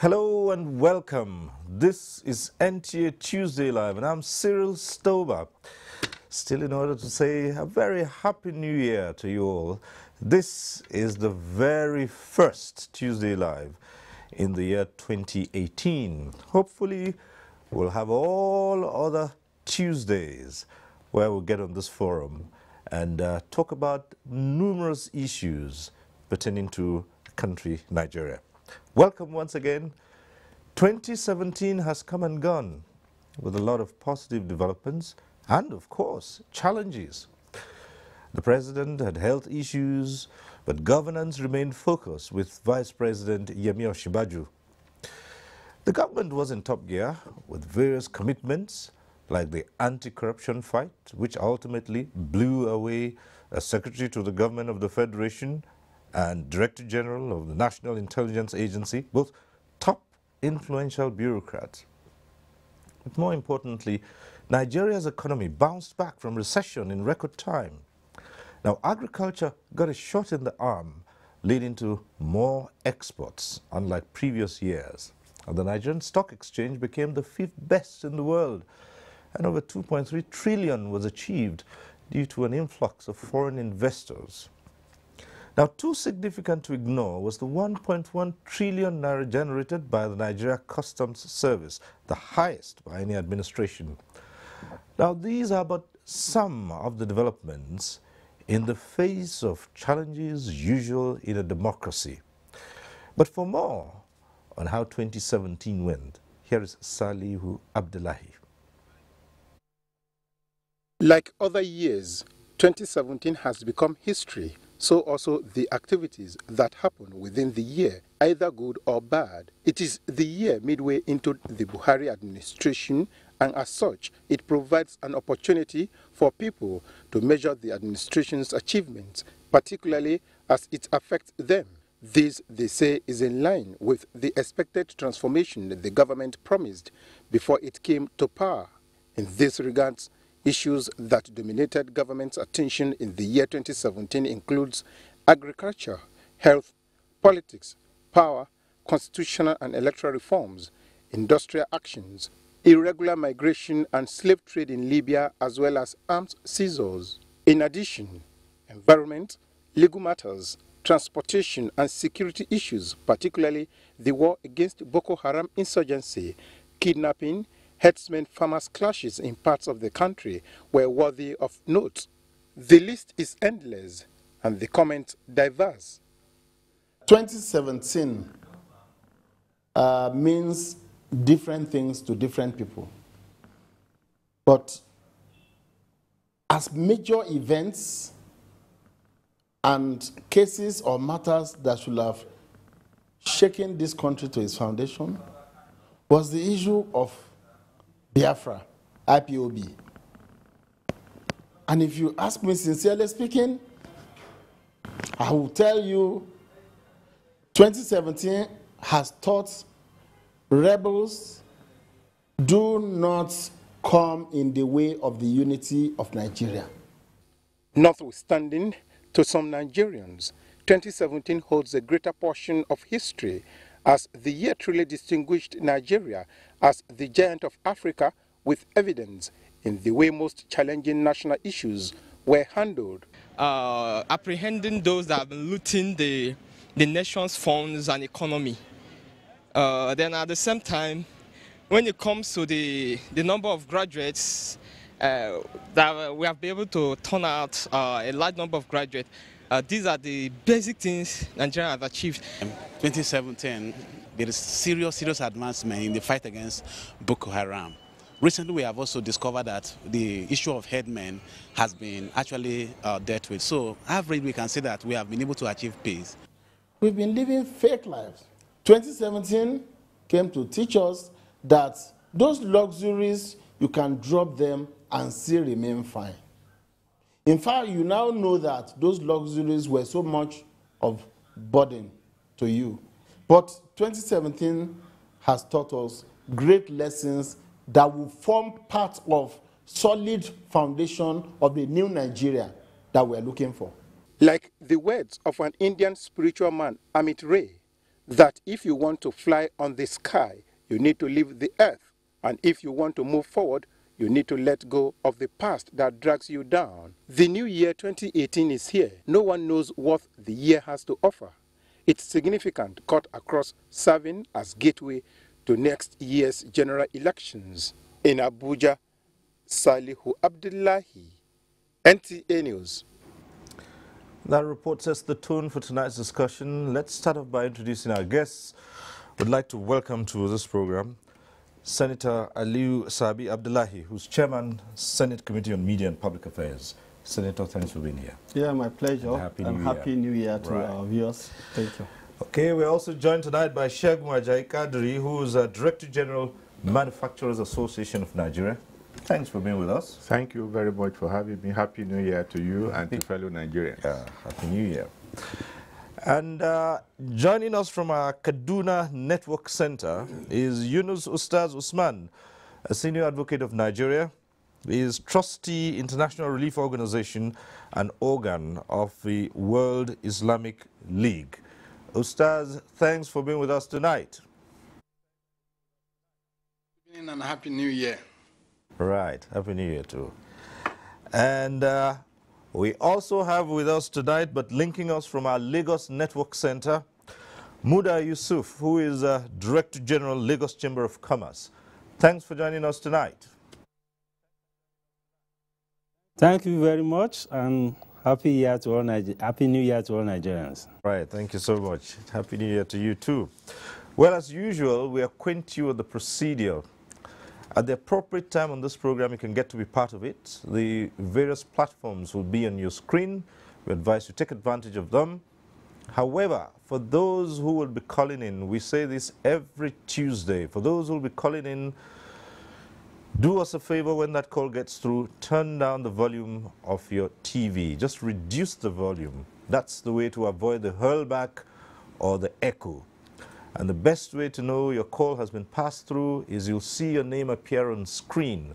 Hello and welcome. This is NTA Tuesday Live and I'm Cyril Stober. Still in order to say a very happy new year to you all. This is the very first Tuesday Live in the year 2018. Hopefully we'll have all other Tuesdays where we'll get on this forum and talk about numerous issues pertaining to the country Nigeria. Welcome once again. 2017 has come and gone with a lot of positive developments and, of course, challenges. The president had health issues, but governance remained focused with Vice President Yemi Osinbajo. The government was in top gear with various commitments like the anti-corruption fight, which ultimately blew away a secretary to the government of the Federation and Director General of the National Intelligence Agency, both top influential bureaucrats. But more importantly, Nigeria's economy bounced back from recession in record time. Now, agriculture got a shot in the arm, leading to more exports, unlike previous years. And the Nigerian Stock Exchange became the 5th best in the world, and over 2.3 trillion was achieved due to an influx of foreign investors. Now, too significant to ignore was the 1.1 trillion naira generated by the Nigeria Customs Service, the highest by any administration. Now, these are but some of the developments in the face of challenges usual in a democracy. But for more on how 2017 went, here is Salihu Abdullahi. Like other years, 2017 has become history. So also the activities that happen within the year, either good or bad. It is the year midway into the Buhari administration, and as such, it provides an opportunity for people to measure the administration's achievements, particularly as it affects them. This, they say, is in line with the expected transformation that the government promised before it came to power. In this regard, issues that dominated government's attention in the year 2017 includes agriculture, health, politics, power, constitutional and electoral reforms, industrial actions, irregular migration and slave trade in Libya, as well as arms seizures. In addition, environment, legal matters, transportation and security issues, particularly the war against Boko Haram insurgency, kidnapping, herdsmen-farmers clashes in parts of the country were worthy of note. The list is endless and the comments diverse. 2017 means different things to different people. But as major events and cases or matters that should have shaken this country to its foundation was the issue of Biafra, IPOB. And if you ask me sincerely speaking, I will tell you 2017 has taught rebels do not come in the way of the unity of Nigeria. Notwithstanding, to some Nigerians, 2017 holds a greater portion of history as the year truly distinguished Nigeria as the giant of Africa with evidence in the way most challenging national issues were handled. Apprehending those that have been looting the nation's funds and economy. Then at the same time, when it comes to the number of graduates that we have been able to turn out a large number of graduates, these are the basic things Nigeria has achieved. 2017, there is serious advancement in the fight against Boko Haram. Recently, we have also discovered that the issue of headmen has been actually dealt with. So, average, we can say that we have been able to achieve peace. We've been living fake lives. 2017 came to teach us that those luxuries, you can drop them and still remain fine. In fact, you now know that those luxuries were so much of burden to you. But 2017 has taught us great lessons that will form part of solid foundation of the new Nigeria that we're looking for. Like the words of an Indian spiritual man, Amit Ray, that if you want to fly on the sky, you need to leave the earth. And if you want to move forward, you need to let go of the past that drags you down. The new year 2018 is here. No one knows what the year has to offer. Its significant cut across serving as gateway to next year's general elections. In Abuja, Salihu Abdullahi, NTA News. That report sets the tone for tonight's discussion. Let's start off by introducing our guests. We'd like to welcome to this program Senator Aliyu Sabi Abdullahi, who's Chairman, Senate Committee on Media and Public Affairs. Senator, thanks for being here. Yeah, my pleasure. And Happy New Year to our viewers. Thank you. Okay, we're also joined tonight by Shegun Ajayi Kadri, who is Director General, Manufacturers Association of Nigeria. Thanks for being with us. Thank you very much for having me. Happy New Year to you and to fellow Nigerians. Happy New Year. And joining us from our Kaduna Network Center is Yunus Ustaz Usman, a senior advocate of Nigeria. He is trustee, International Relief Organization, and organ of the World Islamic League. Ustaz, thanks for being with us tonight. Good evening and Happy New Year. Right, Happy New Year too. And we also have with us tonight, but linking us from our Lagos Network Center, Muda Yusuf, who is Director General, Lagos Chamber of Commerce. Thanks for joining us tonight. Thank you very much, and Happy New Year to all Nigerians. Right, thank you so much. Happy New Year to you too. Well, as usual, we acquaint you with the procedure. At the appropriate time on this program, you can get to be part of it. The various platforms will be on your screen. We advise you take advantage of them. However, for those who will be calling in, we say this every Tuesday. For those who will be calling in, do us a favor when that call gets through, turn down the volume of your TV. Just reduce the volume. That's the way to avoid the hurlback or the echo. And the best way to know your call has been passed through is you'll see your name appear on screen.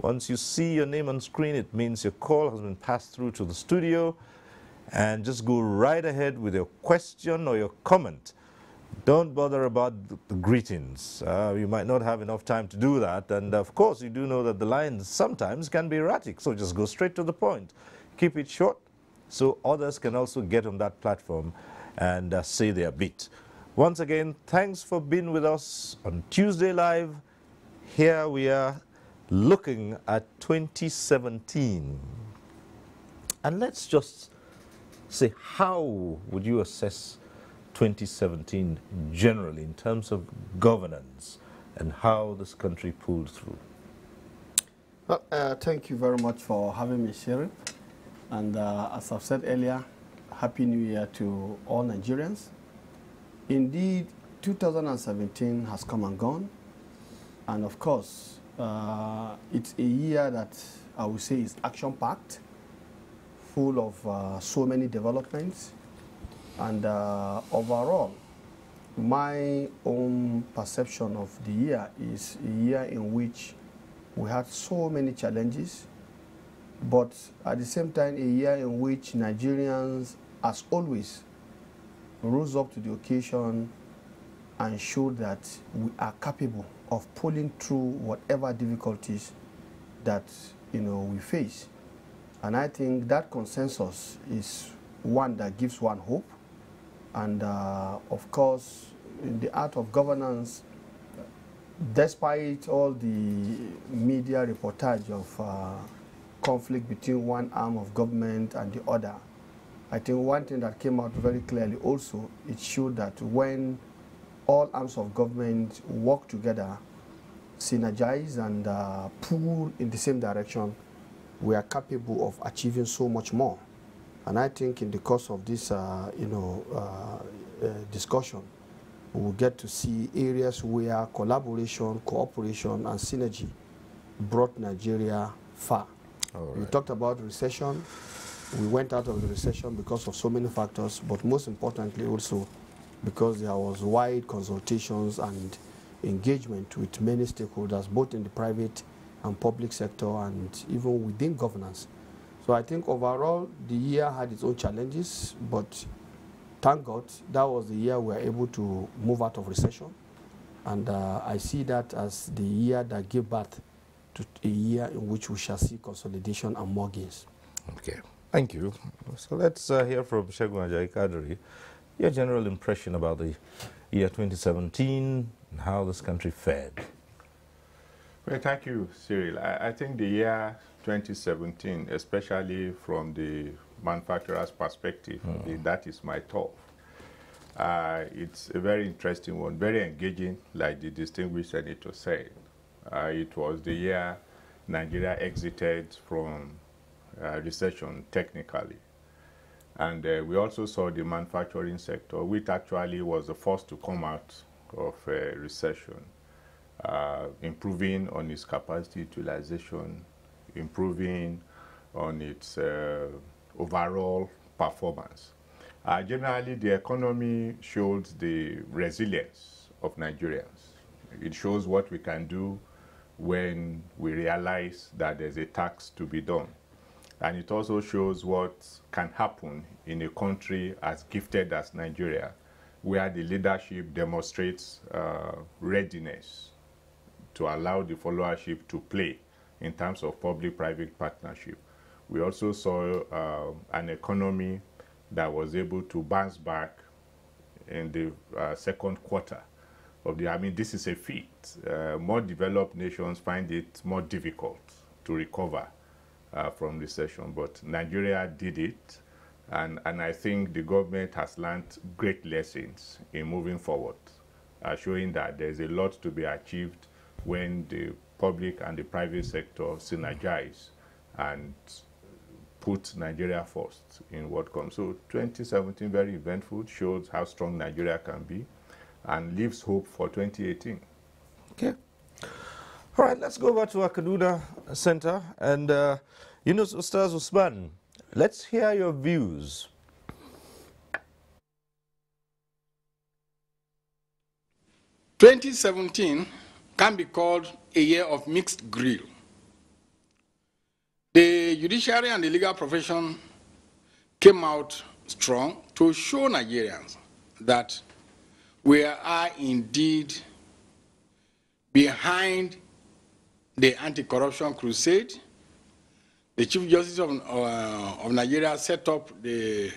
Once you see your name on screen, it means your call has been passed through to the studio. And just go right ahead with your question or your comment. Don't bother about the greetings. You might not have enough time to do that. And of course, you do know that the lines sometimes can be erratic. So just go straight to the point. Keep it short so others can also get on that platform and say their bit. Once again, thanks for being with us on Tuesday Live. Here we are looking at 2017. And let's just say, how would you assess 2017 generally in terms of governance and how this country pulled through? Well, thank you very much for having me, Cyril. And as I've said earlier, Happy New Year to all Nigerians. Indeed, 2017 has come and gone. And of course, it's a year that I would say is action-packed, full of so many developments. And overall, my own perception of the year is a year in which we had so many challenges, but at the same time, a year in which Nigerians, as always, rose up to the occasion and showed that we are capable of pulling through whatever difficulties that we face. And I think that consensus is one that gives one hope. And of course, in the art of governance, despite all the media reportage of conflict between one arm of government and the other, I think one thing that came out very clearly also, it showed that when all arms of government work together, synergize and pull in the same direction, we are capable of achieving so much more. And I think in the course of this, discussion, we will get to see areas where collaboration, cooperation, and synergy brought Nigeria far. Right. We talked about recession. We went out of the recession because of so many factors, but most importantly also because there was wide consultations and engagement with many stakeholders, both in the private and public sector and even within governance. So I think overall the year had its own challenges, but thank God that was the year we were able to move out of recession. And I see that as the year that gave birth to a year in which we shall see consolidation and more gains. Okay, thank you. So let's hear from Segun Ajayi Kadri, your general impression about the year 2017 and how this country fared. Well, thank you, Cyril. I think the year 2017, especially from the manufacturer's perspective, that is my top. It's a very interesting one, very engaging, like the distinguished senator said. It was the year Nigeria exited from recession technically. And we also saw the manufacturing sector, which actually was the first to come out of recession, improving on its capacity utilization, improving on its overall performance. Generally, the economy shows the resilience of Nigerians. It shows what we can do when we realize that there's a tax to be done. And it also shows what can happen in a country as gifted as Nigeria, where the leadership demonstrates readiness to allow the followership to play in terms of public-private partnership. We also saw an economy that was able to bounce back in the second quarter of the, I mean, this is a feat. More developed nations find it more difficult to recover from recession, but Nigeria did it, and I think the government has learned great lessons in moving forward, showing that there's a lot to be achieved when the public and the private sector synergize and put Nigeria first in what comes. So 2017, very eventful, shows how strong Nigeria can be and leaves hope for 2018. Okay. All right, let's go over to our Kaduna Center. And Yunus Ustaz Usman, let's hear your views. "2017 can be called a year of mixed grill. The judiciary and the legal profession came out strong to show Nigerians that we are indeed behind the anti-corruption crusade. The Chief Justice of Nigeria set up the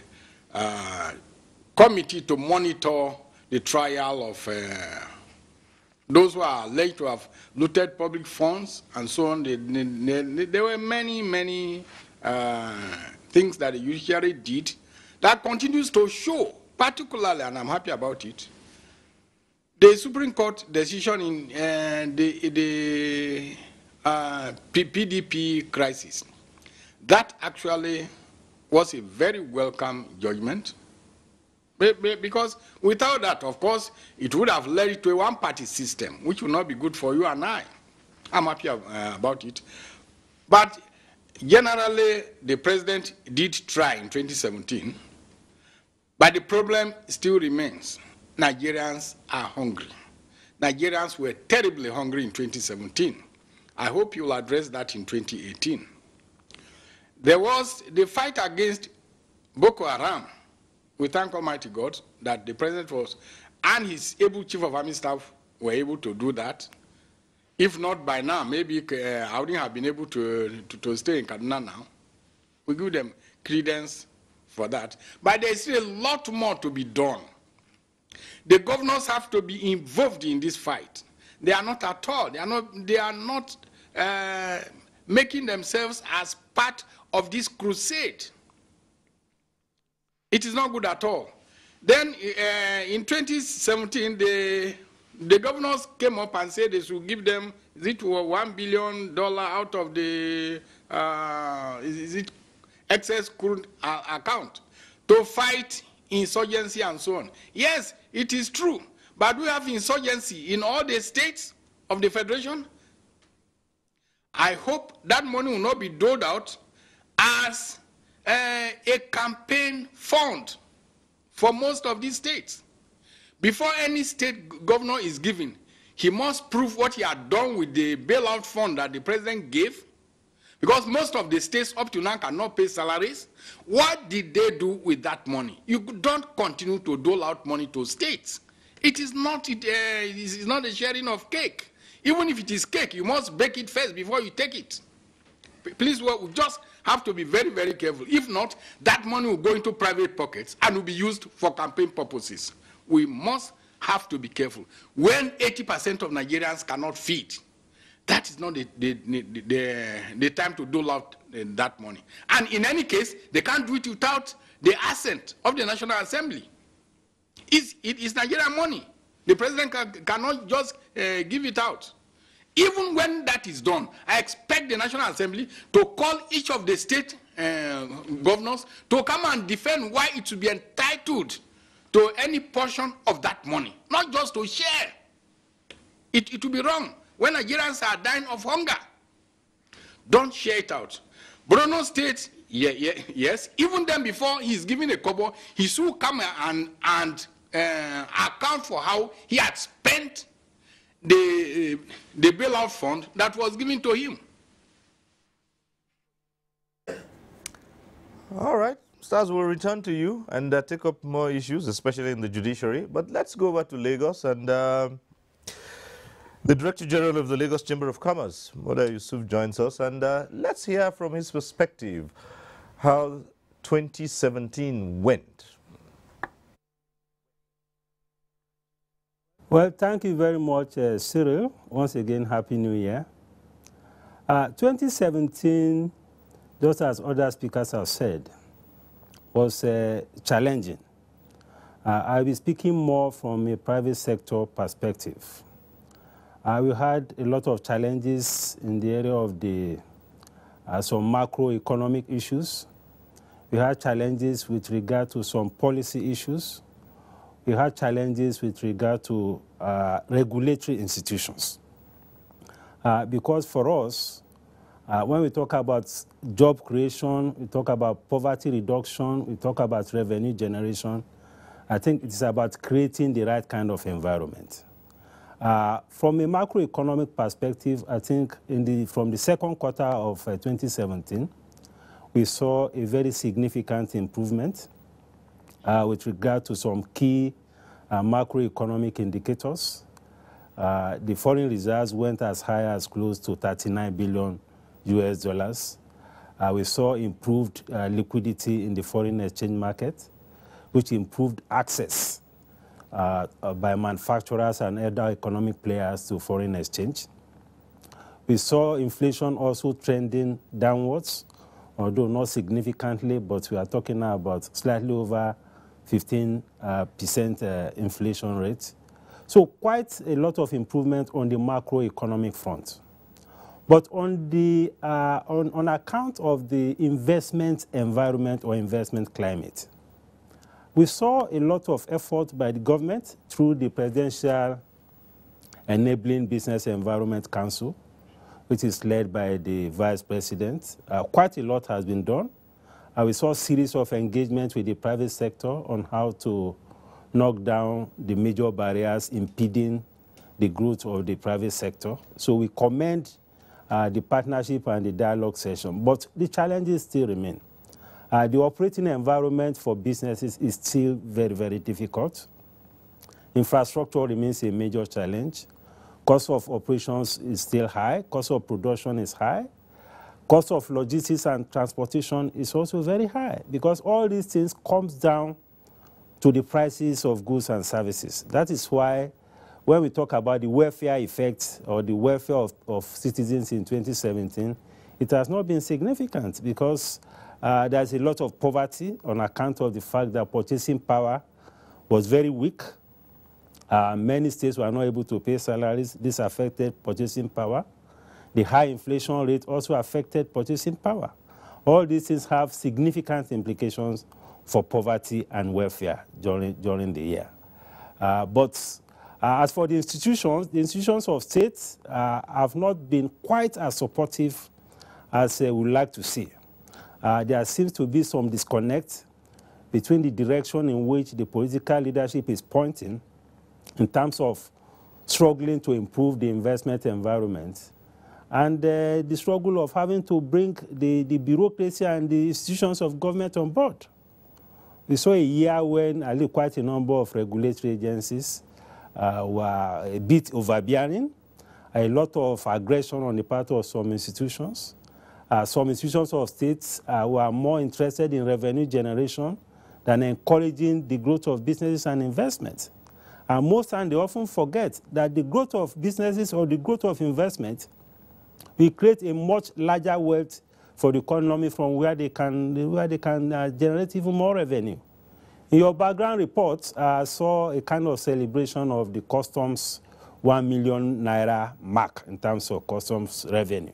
committee to monitor the trial of those who are alleged to have looted public funds and so on. There were many things that the judiciary did that continues to show, particularly, and I'm happy about it, the Supreme Court decision in the PDP crisis. That actually was a very welcome judgment, because without that, of course, it would have led to a one-party system, which would not be good for you and I. I'm happy about it. But generally, the president did try in 2017, but the problem still remains. Nigerians are hungry. Nigerians were terribly hungry in 2017. I hope you will address that in 2018. There was the fight against Boko Haram. We thank Almighty God that the president was, and his able chief of army staff were able to do that. If not by now, maybe I wouldn't have been able to stay in Kaduna now. We give them credence for that. But there's still a lot more to be done. The governors have to be involved in this fight. They are not at all. They are not making themselves as part of this crusade. It is not good at all. Then in 2017, the governors came up and said they should give them, is it $1 billion out of the excess current account to fight insurgency and so on. Yes, it is true, but we have insurgency in all the states of the Federation. I hope that money will not be doled out as a campaign fund for most of these states. Before any state governor is given, he must prove what he had done with the bailout fund that the president gave, Because most of the states up to now cannot pay salaries. What did they do with that money? You don't continue to dole out money to states. It is not a sharing of cake. Even if it is cake, you must bake it first before you take it. Please, we just have to be very, very careful. If not, that money will go into private pockets and will be used for campaign purposes. We must have to be careful. When 80% of Nigerians cannot feed, that is not the time to dole out that money. And in any case, they can't do it without the assent of the National Assembly. It is Nigerian money. The president cannot just give it out. Even when that is done, I expect the National Assembly to call each of the state governors to come and defend why it should be entitled to any portion of that money, not just to share. It will be wrong when Nigerians are dying of hunger. Don't share it out. Borno State, yes, even then before he's giving a kobo, he should come and account for how he had spent the bailout fund that was given to him. All right, Stars, will return to you and take up more issues, especially in the judiciary. But let's go over to Lagos and the Director General of the Lagos Chamber of Commerce, Moda Yusuf, joins us. And let's hear from his perspective how 2017 went. Well, thank you very much, Cyril. Once again, Happy New Year. 2017, just as other speakers have said, was challenging. I'll be speaking more from a private sector perspective. We had a lot of challenges in the area of some macroeconomic issues. We had challenges with regard to some policy issues. We had challenges with regard to regulatory institutions. Because for us, when we talk about job creation, we talk about poverty reduction, we talk about revenue generation, I think it's about creating the right kind of environment. From a macroeconomic perspective, I think from the second quarter of 2017, we saw a very significant improvement with regard to some key macroeconomic indicators. The foreign reserves went as high as close to $39 billion US. We saw improved liquidity in the foreign exchange market, which improved access by manufacturers and other economic players to foreign exchange. We saw inflation also trending downwards, although not significantly, but we are talking now about slightly over 15% inflation rate. So quite a lot of improvement on the macroeconomic front. But on account of the investment environment or investment climate, we saw a lot of effort by the government through the Presidential Enabling Business Environment Council, which is led by the Vice President. Quite a lot has been done. We saw a series of engagements with the private sector on how to knock down the major barriers impeding the growth of the private sector. So we commend the partnership and the dialogue session, but the challenges still remain. The operating environment for businesses is still very, very difficult. Infrastructure remains a major challenge. Cost of operations is still high. Cost of production is high. Cost of logistics and transportation is also very high because all these things comes down to the prices of goods and services. That is why when we talk about the welfare effect or the welfare of citizens in 2017, it has not been significant because there's a lot of poverty on account of the fact that purchasing power was very weak. Many states were not able to pay salaries. This affected purchasing power. The high inflation rate also affected purchasing power. All these things have significant implications for poverty and welfare during the year. But as for the institutions of states have not been quite as supportive as we would like to see. There seems to be some disconnect between the direction in which the political leadership is pointing in terms of struggling to improve the investment environment and the struggle of having to bring the bureaucracy and the institutions of government on board. We saw a year when quite a number of regulatory agencies were a bit overbearing, a lot of aggression on the part of some institutions. Some institutions of states were more interested in revenue generation than encouraging the growth of businesses and investment. And most times they often forget that the growth of businesses or the growth of investment will create a much larger wealth for the economy from where they can generate even more revenue. In your background report, I saw a kind of celebration of the customs 1 million naira mark in terms of customs revenue.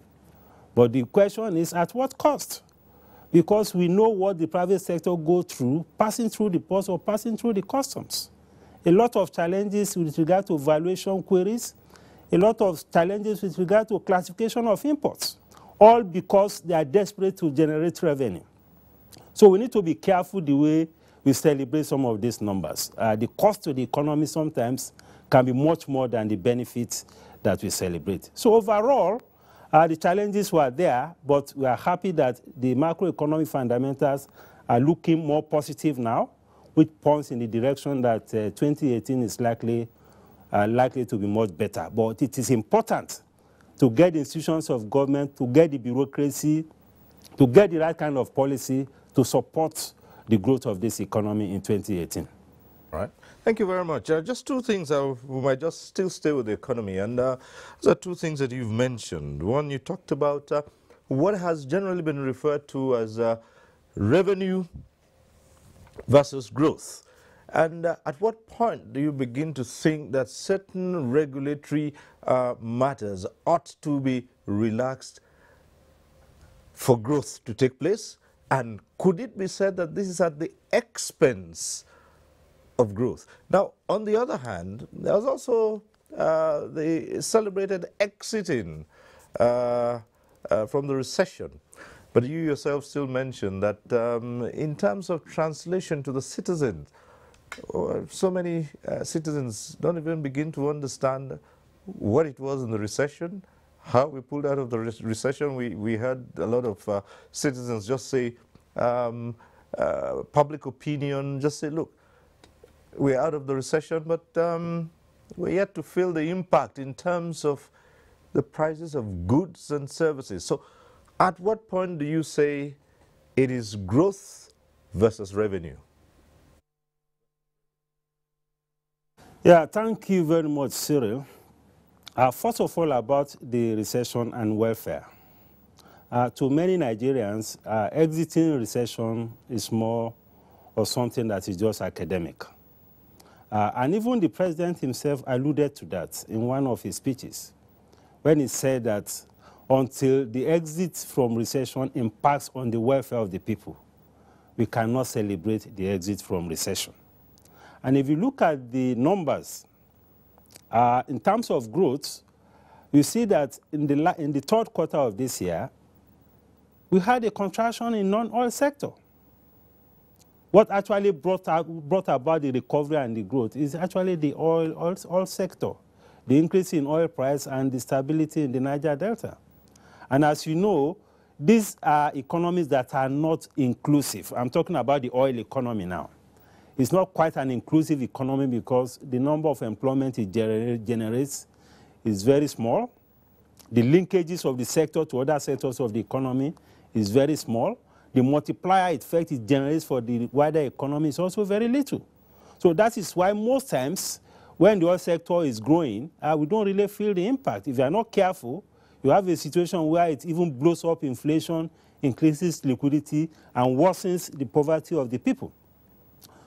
But the question is, at what cost? Because we know what the private sector go through, passing through the ports or passing through the customs. A lot of challenges with regard to valuation queries, a lot of challenges with regard to classification of imports, all because they are desperate to generate revenue. So we need to be careful the way we celebrate some of these numbers. The cost to the economy sometimes can be much more than the benefits that we celebrate. So overall, the challenges were there, but we are happy that the macroeconomic fundamentals are looking more positive now, which points in the direction that 2018 is likely to be much better. But it is important to get the institutions of government, to get the bureaucracy, to get the right kind of policy to support the growth of this economy in 2018. All right. Thank you very much. Just two things. We might just still stay with the economy. And those are two things that you've mentioned. One, you talked about what has generally been referred to as revenue versus growth. And at what point do you begin to think that certain regulatory matters ought to be relaxed for growth to take place? And could it be said that this is at the expense of growth? Now, on the other hand, there was also the celebrated exiting from the recession. But you yourself still mentioned that in terms of translation to the citizens, so many citizens don't even begin to understand what it was in the recession, how we pulled out of the recession. We heard a lot of citizens just say, public opinion, just say, look, we're out of the recession, but we're yet to feel the impact in terms of the prices of goods and services. So at what point do you say it is growth versus revenue? Yeah, thank you very much, Cyril. First of all, about the recession and welfare. To many Nigerians, exiting recession is more of something that is just academic. And even the president himself alluded to that in one of his speeches, when he said that until the exit from recession impacts on the welfare of the people, we cannot celebrate the exit from recession. And if you look at the numbers, in terms of growth, you see that in the third quarter of this year, we had a contraction in non-oil sector. What actually brought about the recovery and the growth is actually the oil sector, the increase in oil price and the stability in the Niger Delta. And as you know, these are economies that are not inclusive. I'm talking about the oil economy now. It's not quite an inclusive economy because the number of employment it generates is very small. The linkages of the sector to other sectors of the economy is very small. The multiplier effect it generates for the wider economy is also very little. So that is why most times when the oil sector is growing, we don't really feel the impact. If you are not careful, you have a situation where it even blows up inflation, increases liquidity, and worsens the poverty of the people.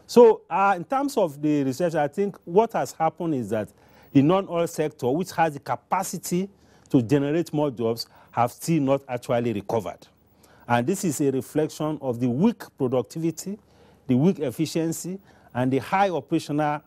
So in terms of the research, I think what has happened is that the non-oil sector, which has the capacity to generate more jobs, have still not actually recovered. And this is a reflection of the weak productivity, the weak efficiency, and the high operational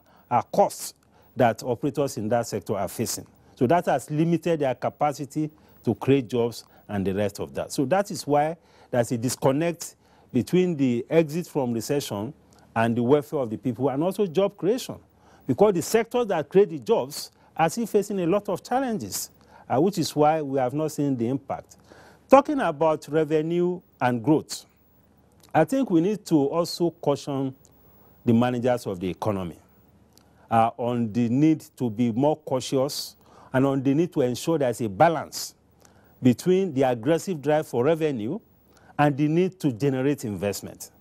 costs that operators in that sector are facing. So that has limited their capacity to create jobs and the rest of that. So that is why there's a disconnect between the exit from recession and the welfare of the people, and also job creation. Because the sectors that create the jobs are still facing a lot of challenges. which is why we have not seen the impact. Talking about revenue and growth, I think we need to also caution the managers of the economy on the need to be more cautious and on the need to ensure there's a balance between the aggressive drive for revenue and the need to generate investment.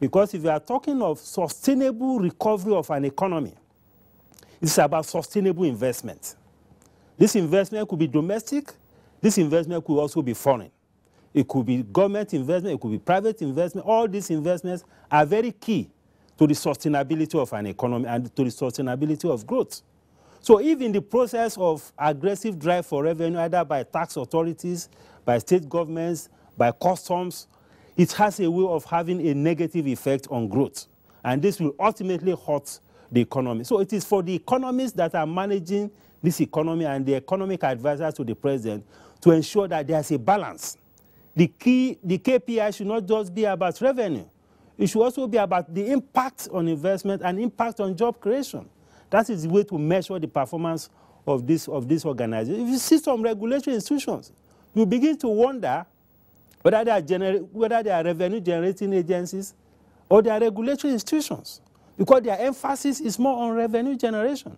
Because if you are talking of sustainable recovery of an economy, it's about sustainable investment. This investment could be domestic, this investment could also be foreign. It could be government investment, it could be private investment. All these investments are very key to the sustainability of an economy and to the sustainability of growth. So if in the process of aggressive drive for revenue, either by tax authorities, by state governments, by customs, it has a way of having a negative effect on growth. And this will ultimately hurt the economy. So it is for the economists that are managing this economy and the economic advisors to the president to ensure that there's a balance. The KPI should not just be about revenue. It should also be about the impact on investment and impact on job creation. That is the way to measure the performance of this organization. If you see some regulatory institutions, you begin to wonder whether they are revenue-generating agencies or they are regulatory institutions, because their emphasis is more on revenue generation.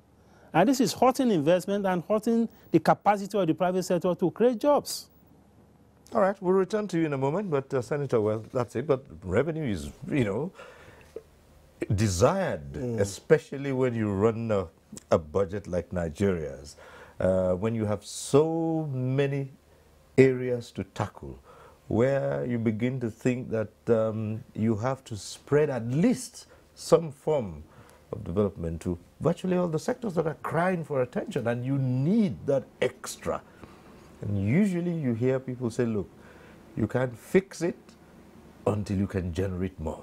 And this is hurting investment and hurting the capacity of the private sector to create jobs. All right, we'll return to you in a moment, but Senator, well, that's it. But revenue is, desired, especially when you run a budget like Nigeria's, when you have so many areas to tackle, where you begin to think that you have to spread at least some form of development to virtually all the sectors that are crying for attention, and you need that extra. And usually you hear people say, look, you can't fix it until you can generate more.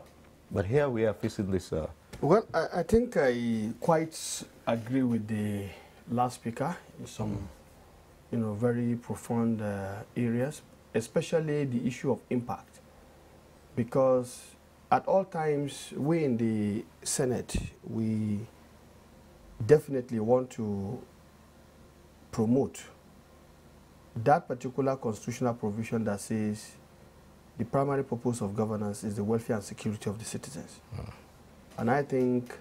But here we are facing this. Well, I think I quite agree with the last speaker in some, very profound areas, especially the issue of impact. Because at all times, we in the Senate, we definitely want to promote that particular constitutional provision that says the primary purpose of governance is the welfare and security of the citizens. And I think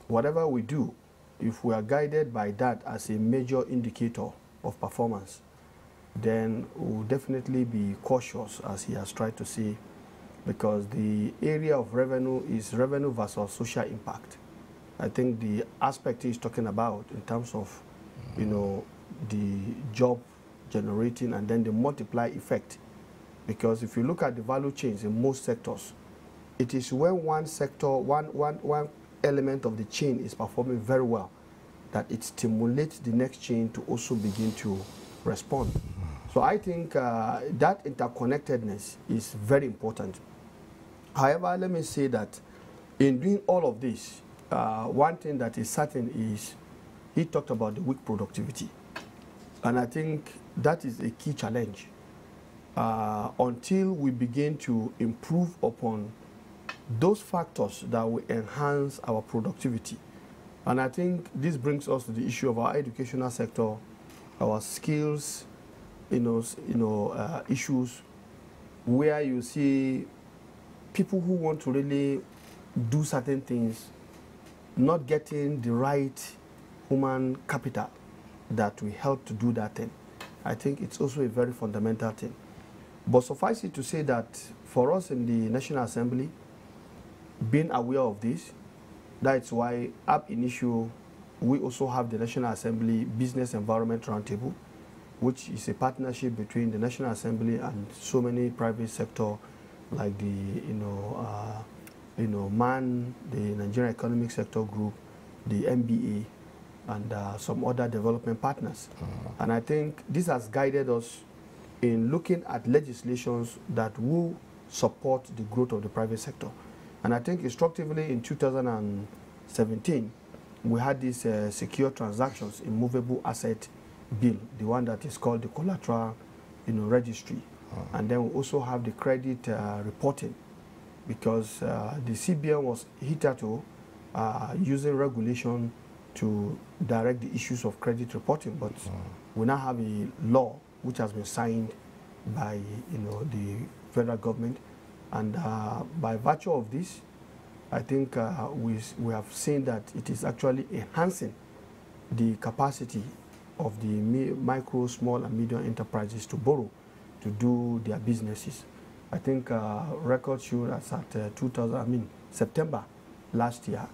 whatever we do, if we are guided by that as a major indicator of performance, then we'll definitely be cautious, as he has tried to say, because the area of revenue is revenue versus social impact. I think the aspect he's talking about in terms of, the job generating and then the multiply effect. Because if you look at the value chains in most sectors, it is when one sector, one element of the chain is performing very well that it stimulates the next chain to also begin to respond. So I think that interconnectedness is very important. However, let me say that in doing all of this, one thing that is certain is he talked about the weak productivity. And I think that is a key challenge. Until we begin to improve upon those factors that will enhance our productivity. And I think this brings us to the issue of our educational sector, our skills, issues, where you see people who want to really do certain things not getting the right human capital that will help to do that thing. I think it's also a very fundamental thing. But suffice it to say that for us in the National Assembly, being aware of this, that's why ab initio we also have the National Assembly Business Environment Roundtable, which is a partnership between the National Assembly and so many private sector, like the MAN, the Nigerian Economic Sector Group, the MBA, and some other development partners. And I think this has guided us in looking at legislations that will support the growth of the private sector. And I think instructively in 2017, we had this secure transactions in movable asset bill, the one that is called the collateral registry. And then we also have the credit reporting, because the CBN was hitherto using regulation to direct the issues of credit reporting, but we now have a law which has been signed by the federal government, and by virtue of this, I think we have seen that it is actually enhancing the capacity of the micro, small, and medium enterprises to borrow to do their businesses. I think records show us at September last year,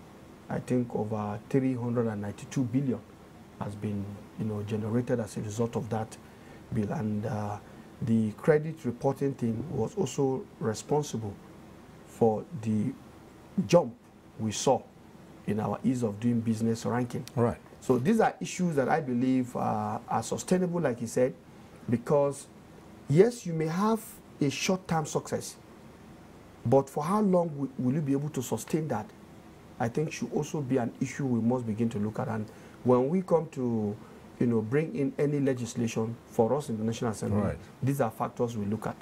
I think over 392 billion has been generated as a result of that bill, and the credit reporting team was also responsible for the jump we saw in our ease of doing business ranking. Right. So these are issues that I believe are sustainable, like he said, because yes, you may have a short-term success, but for how long will you be able to sustain that? I think should also be an issue we must begin to look at. And when we come to bring in any legislation for us in the National Assembly, right, these are factors we look at.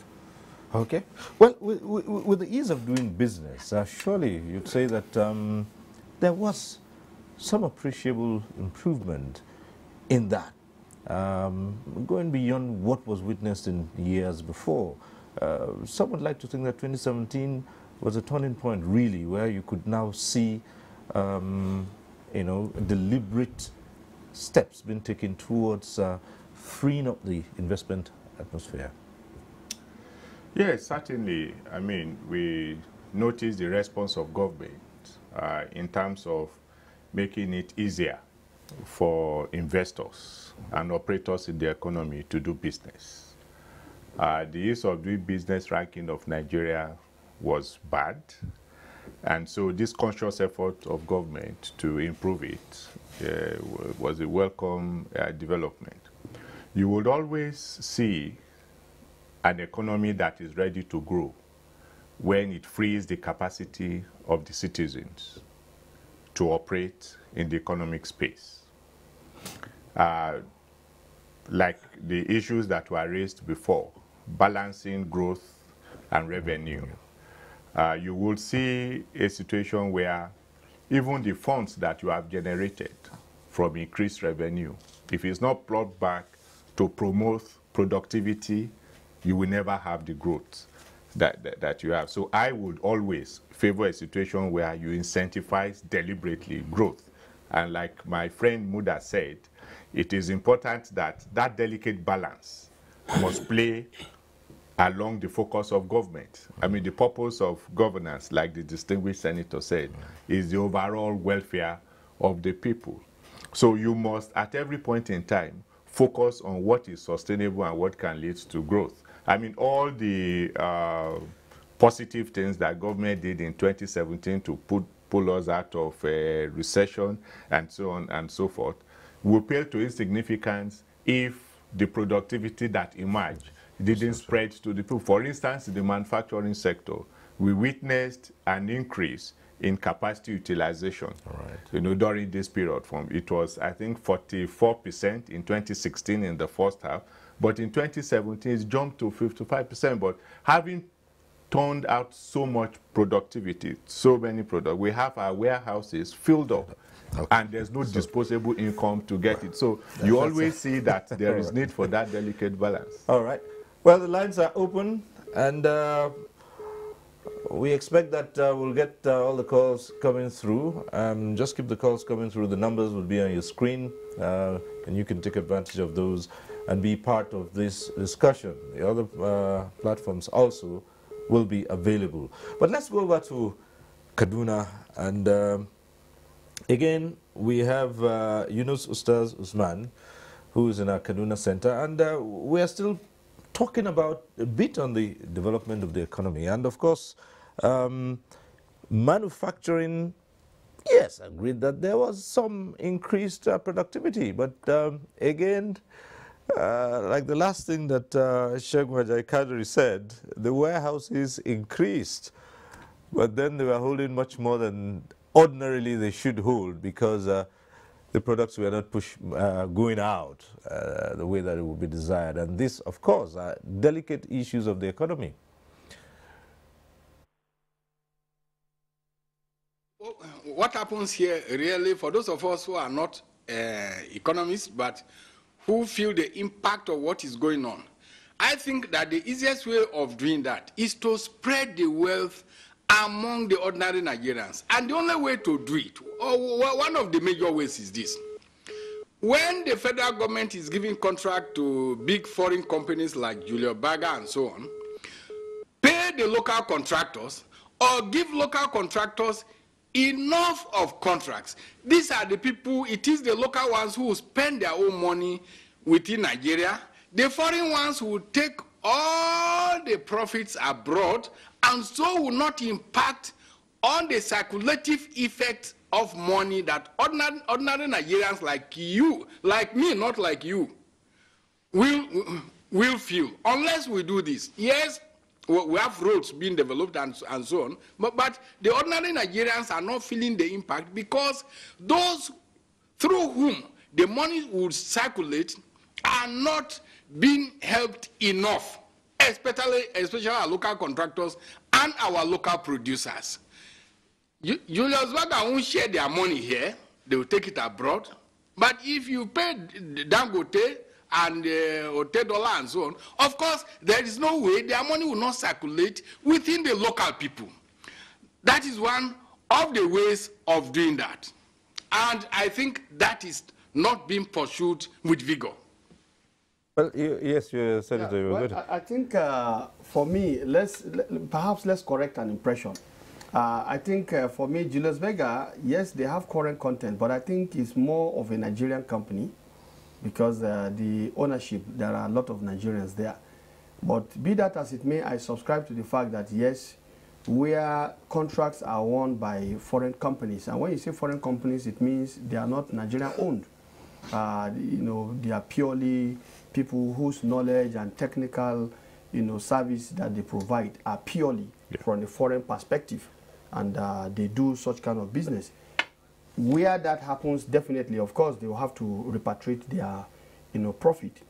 Okay. Well, with the ease of doing business, surely you'd say that there was some appreciable improvement in that, going beyond what was witnessed in years before. Some would like to think that 2017 was a turning point, really, where you could now see, deliberate steps being taken towards freeing up the investment atmosphere. Yes, certainly. I mean, we noticed the response of government in terms of making it easier for investors and operators in the economy to do business. The ease of doing business ranking of Nigeria was bad, and so this conscious effort of government to improve it was a welcome development. You would always see an economy that is ready to grow when it frees the capacity of the citizens to operate in the economic space. Like the issues that were raised before, balancing growth and revenue. You will see a situation where even the funds that you have generated from increased revenue, if it's not brought back to promote productivity, you will never have the growth that you have. So I would always favor a situation where you incentivize deliberately growth. And like my friend Muda said, it is important that that delicate balance must play along the focus of government. I mean, the purpose of governance, like the distinguished senator said, is the overall welfare of the people. So you must, at every point in time, focus on what is sustainable and what can lead to growth. I mean, all the positive things that government did in 2017 to pull us out of recession and so on and so forth will pale to insignificance if the productivity that emerged didn't spread to the people. For instance, in the manufacturing sector, we witnessed an increase in capacity utilization, during this period. It was, I think, 44% in 2016 in the first half, but in 2017 it jumped to 55%. But having turned out so much productivity, so many products, we have our warehouses filled up. And there's no disposable income to get it. So you always see that there is need for that delicate balance. All right. Well, the lines are open, and we expect that we'll get all the calls coming through. Just keep the calls coming through. The numbers will be on your screen, and you can take advantage of those and be part of this discussion. The other platforms also will be available. But let's go over to Kaduna, and again, we have Yunus Ustaz Usman, who is in our Kaduna Center, and we are still talking about a bit on the development of the economy. And of course, manufacturing, yes, agreed that there was some increased productivity, but again, like the last thing that Sheikh Majai Kadri said, the warehouses increased, but then they were holding much more than ordinarily they should hold, because the products were not going out the way that it would be desired. And this, of course, are delicate issues of the economy. What what happens here really, for those of us who are not economists, but who feel the impact of what is going on, I think that the easiest way of doing that is to spread the wealth among the ordinary Nigerians. And the only way to do it, or one of the major ways, is this. When the federal government is giving contract to big foreign companies like Julius Berger and so on, pay the local contractors or give local contractors enough of contracts. These are the people, it is the local ones who spend their own money within Nigeria. The foreign ones will take all the profits abroad and so will not impact on the circulative effect of money that ordinary Nigerians like you, like me, not like you, will feel. Unless we do this. Yes, we have roads being developed and so on, but the ordinary Nigerians are not feeling the impact because those through whom the money would circulate are not being helped enough, especially our local contractors and our local producers. Julius Berger won't share their money here, they will take it abroad. But if you pay Dangote and $10 and so on, of course, there is no way their money will not circulate within the local people. That is one of the ways of doing that. And I think that is not being pursued with vigor. Well, yes, Senator, you were good. I think for me, perhaps let's correct an impression. I think for me, Julius Berger, yes, they have current content, but I think it's more of a Nigerian company because the ownership, there are a lot of Nigerians there. But be that as it may, I subscribe to the fact that, yes, where contracts are won by foreign companies, and when you say foreign companies, it means they are not Nigerian owned. You know, they are purely people whose knowledge and technical, service that they provide are purely from the foreign perspective, and they do such kind of business. Where that happens, definitely, of course, they will have to repatriate their, profit.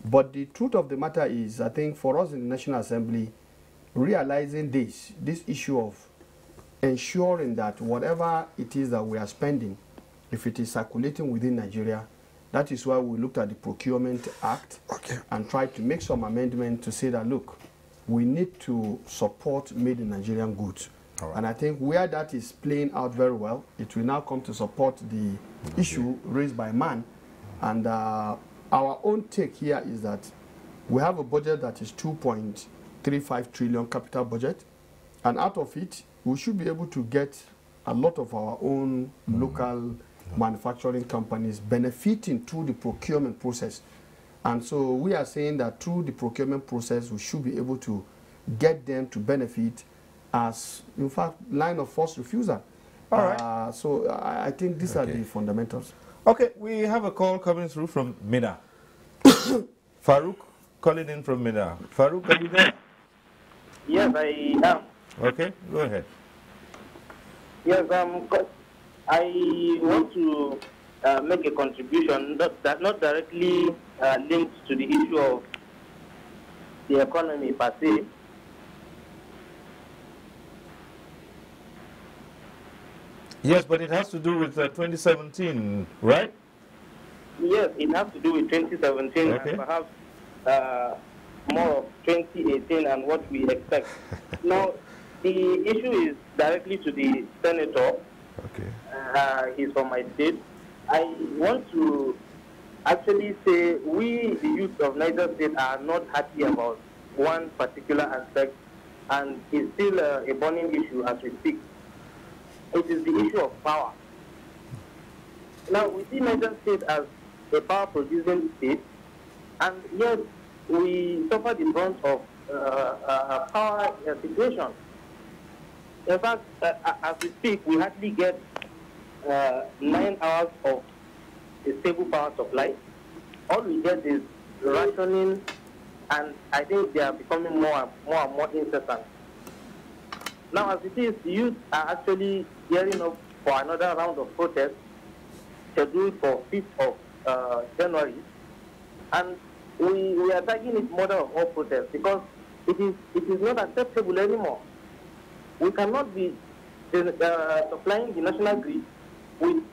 But the truth of the matter is, I think for us in the National Assembly, realizing this issue of ensuring that whatever it is that we are spending, if it is circulating within Nigeria, that is why we looked at the Procurement Act and tried to make some amendment to say that, look, we need to support made in Nigerian goods. And I think where that is playing out very well, it will now come to support the issue raised by man. And our own take here is that we have a budget that is 2.35 trillion capital budget. And out of it, we should be able to get a lot of our own local manufacturing companies benefiting through the procurement process. And so we are saying that through the procurement process, we should be able to get them to benefit as, in fact, line of first refusal. All right. So I think these are the fundamentals. Okay, we have a call coming through from Mina. Farouk calling in from Mina. Farouk, are you there? Yes, I am. Okay, go ahead. Yes, I want to make a contribution not directly linked to the issue of the economy per se. Yes, but it has to do with 2017, right? Yes, it has to do with 2017 okay. and perhaps more of 2018 and what we expect. Now, the issue is directly to the senator. Okay. He's from my state. I want to actually say we, the youth of Niger State, are not happy about one particular aspect, and it's still a burning issue as we speak. It is the issue of power. Now, we see Niger State as a power-producing state, and yet we suffer the brunt of a power situation. In fact, as we speak, we hardly get 9 hours of a stable power supply. All we get is rationing, and I think they are becoming more and more incessant. Now, as it is, the youth are actually gearing up for another round of protests scheduled for 5th of January, and we are tagging it mother of all protests because it is not acceptable anymore. We cannot be supplying the national grid with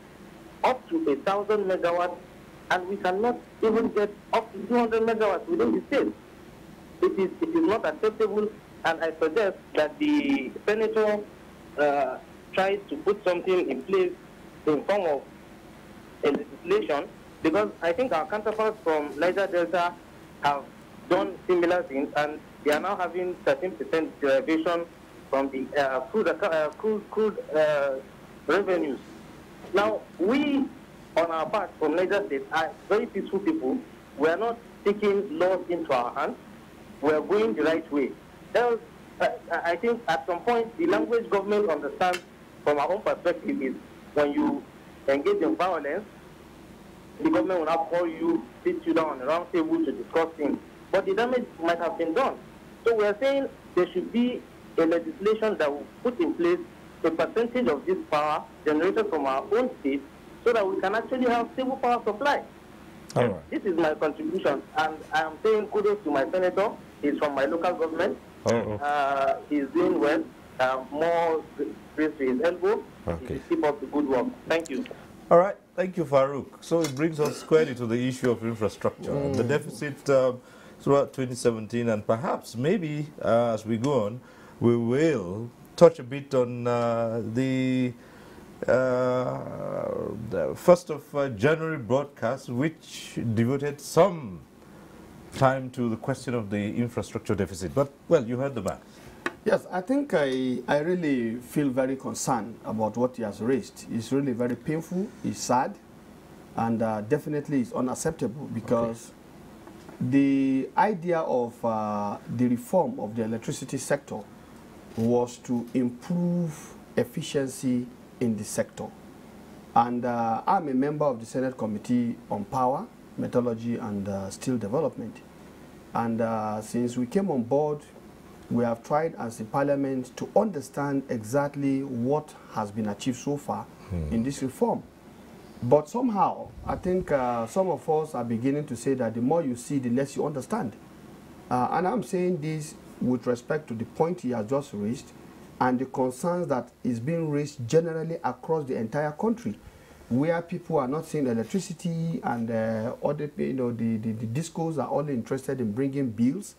up to 1,000 megawatts, and we cannot even get up to 200 megawatts within the state. It is not acceptable, and I suggest that the senator tries to put something in place in form of a legislation, because I think our counterparts from Niger Delta have done similar things, and they are now having 13% derivation from the crude revenues. Now, we, on our part, from Niger State, are very peaceful people. We are not taking laws into our hands. We are going the right way. Else, I think at some point, the language government understands from our own perspective is when you engage in violence, the government will now call you, sit you down on a round table to discuss things. But the damage might have been done. So we are saying there should be a legislation that will put in place a percentage of this power generated from our own state so that we can actually have stable power supply. All right. This is my contribution, and I am saying kudos to my senator. He's from my local government. He's doing well. More grace to his elbow. Okay. Keep up the good work. Thank you. All right. Thank you, Farouk. So it brings us squarely to the issue of infrastructure. The deficit throughout 2017, and perhaps maybe as we go on, we will touch a bit on the 1st of January broadcast, which devoted some time to the question of the infrastructure deficit. But, well, you heard the man. Yes, I think I really feel very concerned about what he has raised. It's really very painful, it's sad, and definitely it's unacceptable, because the idea of the reform of the electricity sector was to improve efficiency in the sector. And I'm a member of the Senate Committee on Power, Metallurgy and Steel Development. And since we came on board, we have tried as a parliament to understand exactly what has been achieved so far in this reform. But somehow, I think some of us are beginning to say that the more you see, the less you understand. And I'm saying this with respect to the point he has just raised and the concerns that is being raised generally across the entire country, where people are not seeing electricity, and other, the discos are only interested in bringing bills.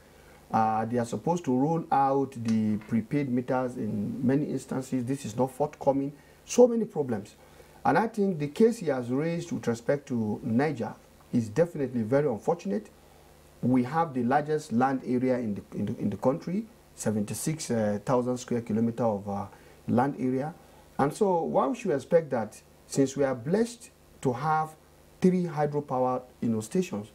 They are supposed to roll out the prepaid meters in many instances. This is not forthcoming. So many problems. And I think the case he has raised with respect to Niger is definitely very unfortunate. We have the largest land area in the country, 76,000 square kilometers of land area. And so one should expect that since we are blessed to have 3 hydropower stations,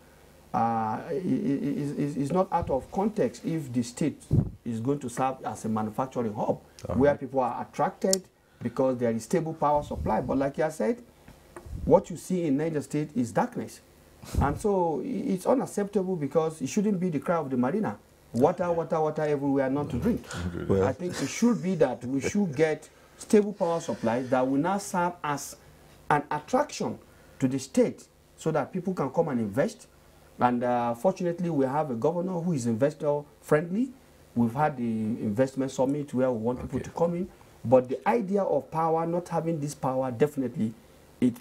it's not out of context if the state is going to serve as a manufacturing hub where people are attracted because there is stable power supply. But like I said, what you see in Niger State is darkness. And so it's unacceptable, because it shouldn't be the cry of the marina. Water, water, water everywhere, not to drink. Well, I think it should be that we should get stable power supply that will now serve as an attraction to the state so that people can come and invest. And fortunately, we have a governor who is investor friendly. We've had the investment summit where we want people to come in. But the idea of power, not having this power, definitely,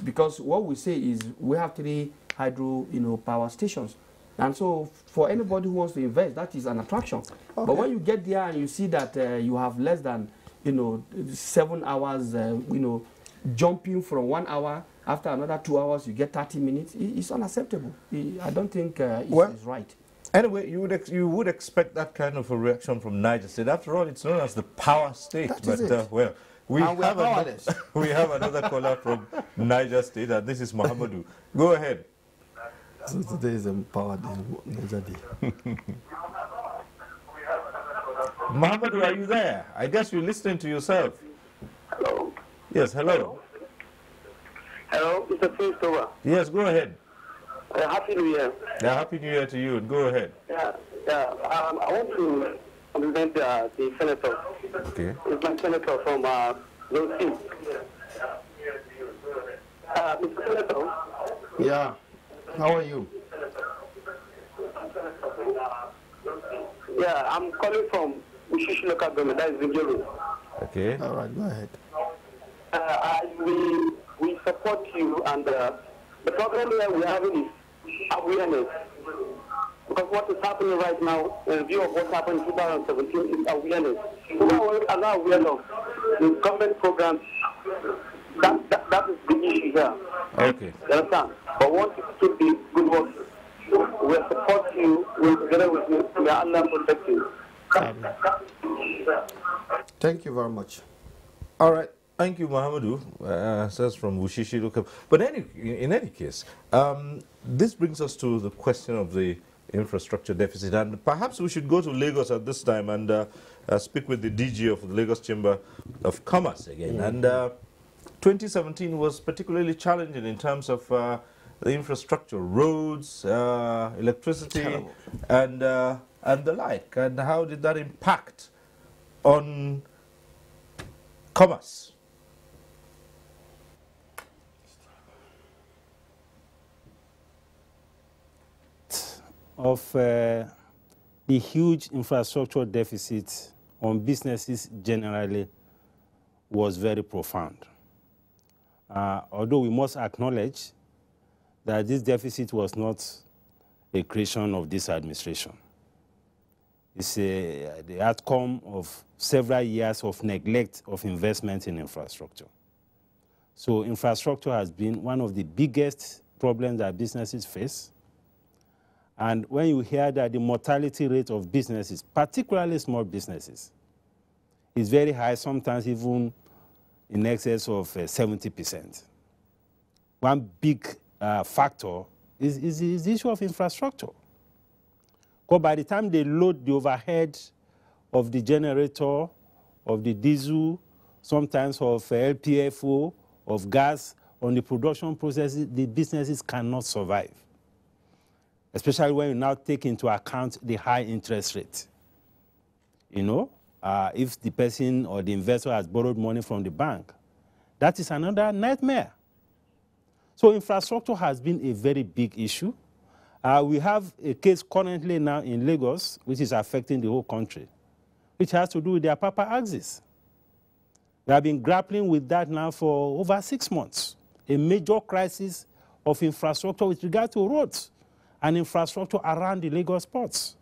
because what we say is we have 3 hydro power stations. And so for anybody who wants to invest, that is an attraction. But when you get there and you see that you have less than 7 hours, jumping from 1 hour, after another 2 hours you get 30 minutes, it's unacceptable. I don't think it's right. Anyway, you would expect that kind of a reaction from Niger State. After all, it's known as the power state. Well, we have another caller from Niger State, and this is Muhammadu. Go ahead. So today is empowered in Niger Day. Muhammadu, are you there? I guess you're listening to yourself. Hello. Yes, hello. Hello, Mr. Stober. Yes, go ahead. Happy New Year. Yeah, Happy New Year to you. Go ahead. I want to compliment the senator. Okay. It's my senator from Zone 6. Mr. Senator. Yeah. How are you? Yeah, I'm calling from Ushishi local government. That is Nigerian. Okay. All right, go ahead. we support you, and the problem here we're having is awareness. Because what is happening right now, in view of what happened in 2017, is awareness. People are now aware of the government programs. That is the issue here. Okay. You understand? But once you keep the good work, we'll support you, together with you, we are Allah protect you. Thank you very much. All right. Thank you, Mohamedou. Says from Wushishi. But in any case, this brings us to the question of the infrastructure deficit. And perhaps we should go to Lagos at this time and speak with the DG of the Lagos Chamber of Commerce again. And 2017 was particularly challenging in terms of the infrastructure, roads, electricity, and the like. And how did that impact on commerce? Of the huge infrastructure deficit on businesses generally was very profound. Although we must acknowledge that this deficit was not a creation of this administration. It's the outcome of several years of neglect of investment in infrastructure. So infrastructure has been one of the biggest problems that businesses face. And when you hear that the mortality rate of businesses, particularly small businesses, is very high, sometimes even in excess of 70%. One big factor is the issue of infrastructure. Because by the time they load the overhead of the generator, of the diesel, sometimes of LPFO, of gas, on the production processes, the businesses cannot survive. Especially when you now take into account the high interest rate. You know, if the person or the investor has borrowed money from the bank, that is another nightmare. So infrastructure has been a very big issue. We have a case currently now in Lagos, which is affecting the whole country, which has to do with the Apapa axis. We have been grappling with that now for over 6 months. A major crisis of infrastructure with regard to roads and infrastructure around the Lagos ports.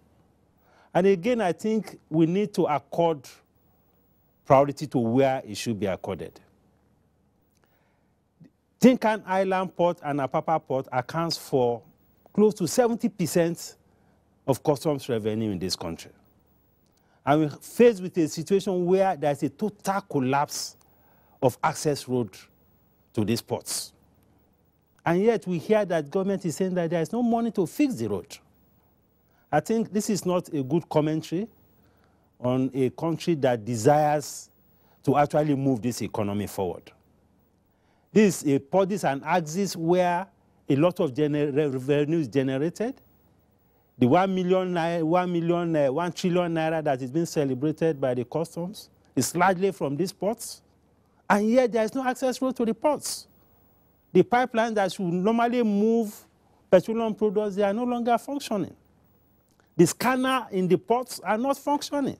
And again, I think we need to accord priority to where it should be accorded. Tinkan Island Port and Apapa Port accounts for close to 70% of customs revenue in this country. And we're faced with a situation where there's a total collapse of access road to these ports. And yet we hear that government is saying that there is no money to fix the road. I think this is not a good commentary on a country that desires to actually move this economy forward. This is an axis where a lot of revenue is generated. The 1 trillion naira that is being celebrated by the customs is largely from these ports. And yet there is no access road to the ports. The pipelines that should normally move petroleum products, they are no longer functioning. The scanner in the ports are not functioning.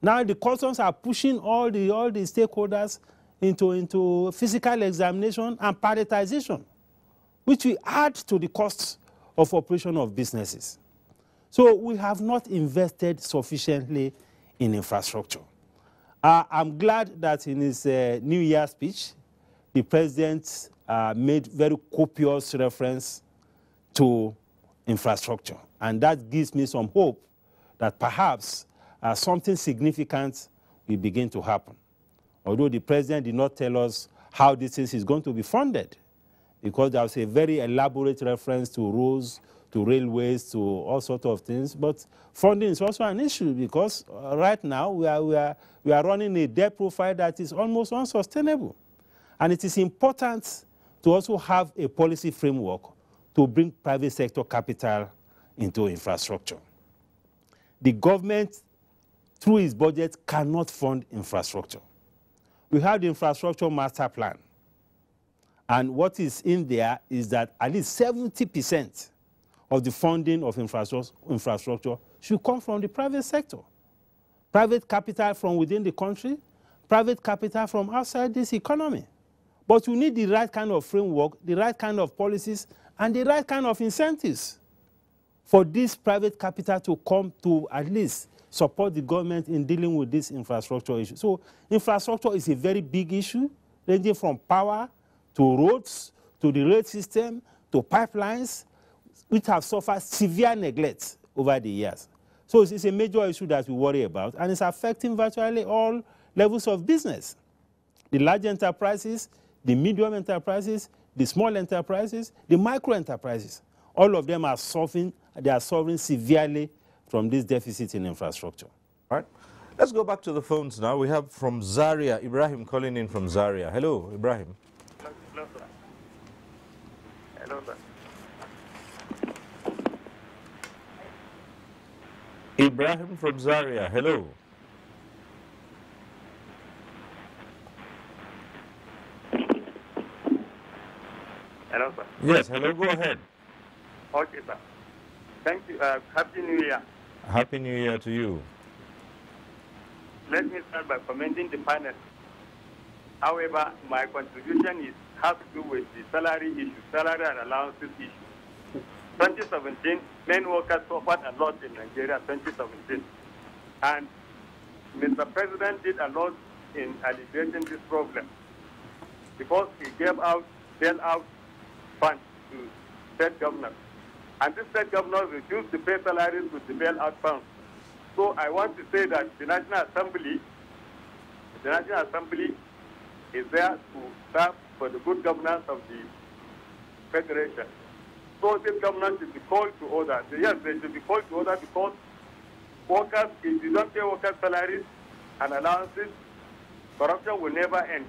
Now the customs are pushing all the stakeholders into physical examination and palletization, which will add to the costs of operation of businesses. So we have not invested sufficiently in infrastructure. I'm glad that in his New Year speech, the president made very copious reference to infrastructure. And that gives me some hope that perhaps something significant will begin to happen. Although the president did not tell us how this is going to be funded, because there was a very elaborate reference to roads, to railways, to all sorts of things. But funding is also an issue because right now we are running a debt profile that is almost unsustainable. And it is important to also have a policy framework to bring private sector capital into infrastructure. The government, through its budget, cannot fund infrastructure. We have the infrastructure master plan. And what is in there is that at least 70% of the funding of infrastructure should come from the private sector. Private capital from within the country, private capital from outside this economy. But you need the right kind of framework, the right kind of policies, and the right kind of incentives for this private capital to come to at least support the government in dealing with this infrastructure issue. So infrastructure is a very big issue, ranging from power to roads, to the rail system, to pipelines, which have suffered severe neglect over the years. So it's a major issue that we worry about, and it's affecting virtually all levels of business. The large enterprises, the medium enterprises, the small enterprises, the micro enterprises, all of them are suffering severely from this deficit in infrastructure. All right. Let's go back to the phones now. We have from Zaria, Ibrahim calling in from Zaria. Hello, Ibrahim. Hello, sir. Hello, sir. Ibrahim from Zaria, hello. Hello, sir. Yes, hello, go ahead. Okay, sir. Thank you. Happy New Year. Happy New Year to you. Let me start by commending the panel. However, my contribution has to do with the salary issue, salary and allowances issue. 2017, men workers suffered a lot in Nigeria, 2017. And Mr. President did a lot in alleviating this problem because he gave out bailout funds to state governors. And the state governors refused to pay salaries with the bailout funds. So I want to say that the National Assembly is there to serve for the good governance of the Federation. So this government should be called to order. Yes, they should be called to order because workers, if you don't pay workers' salaries and allowances, corruption will never end.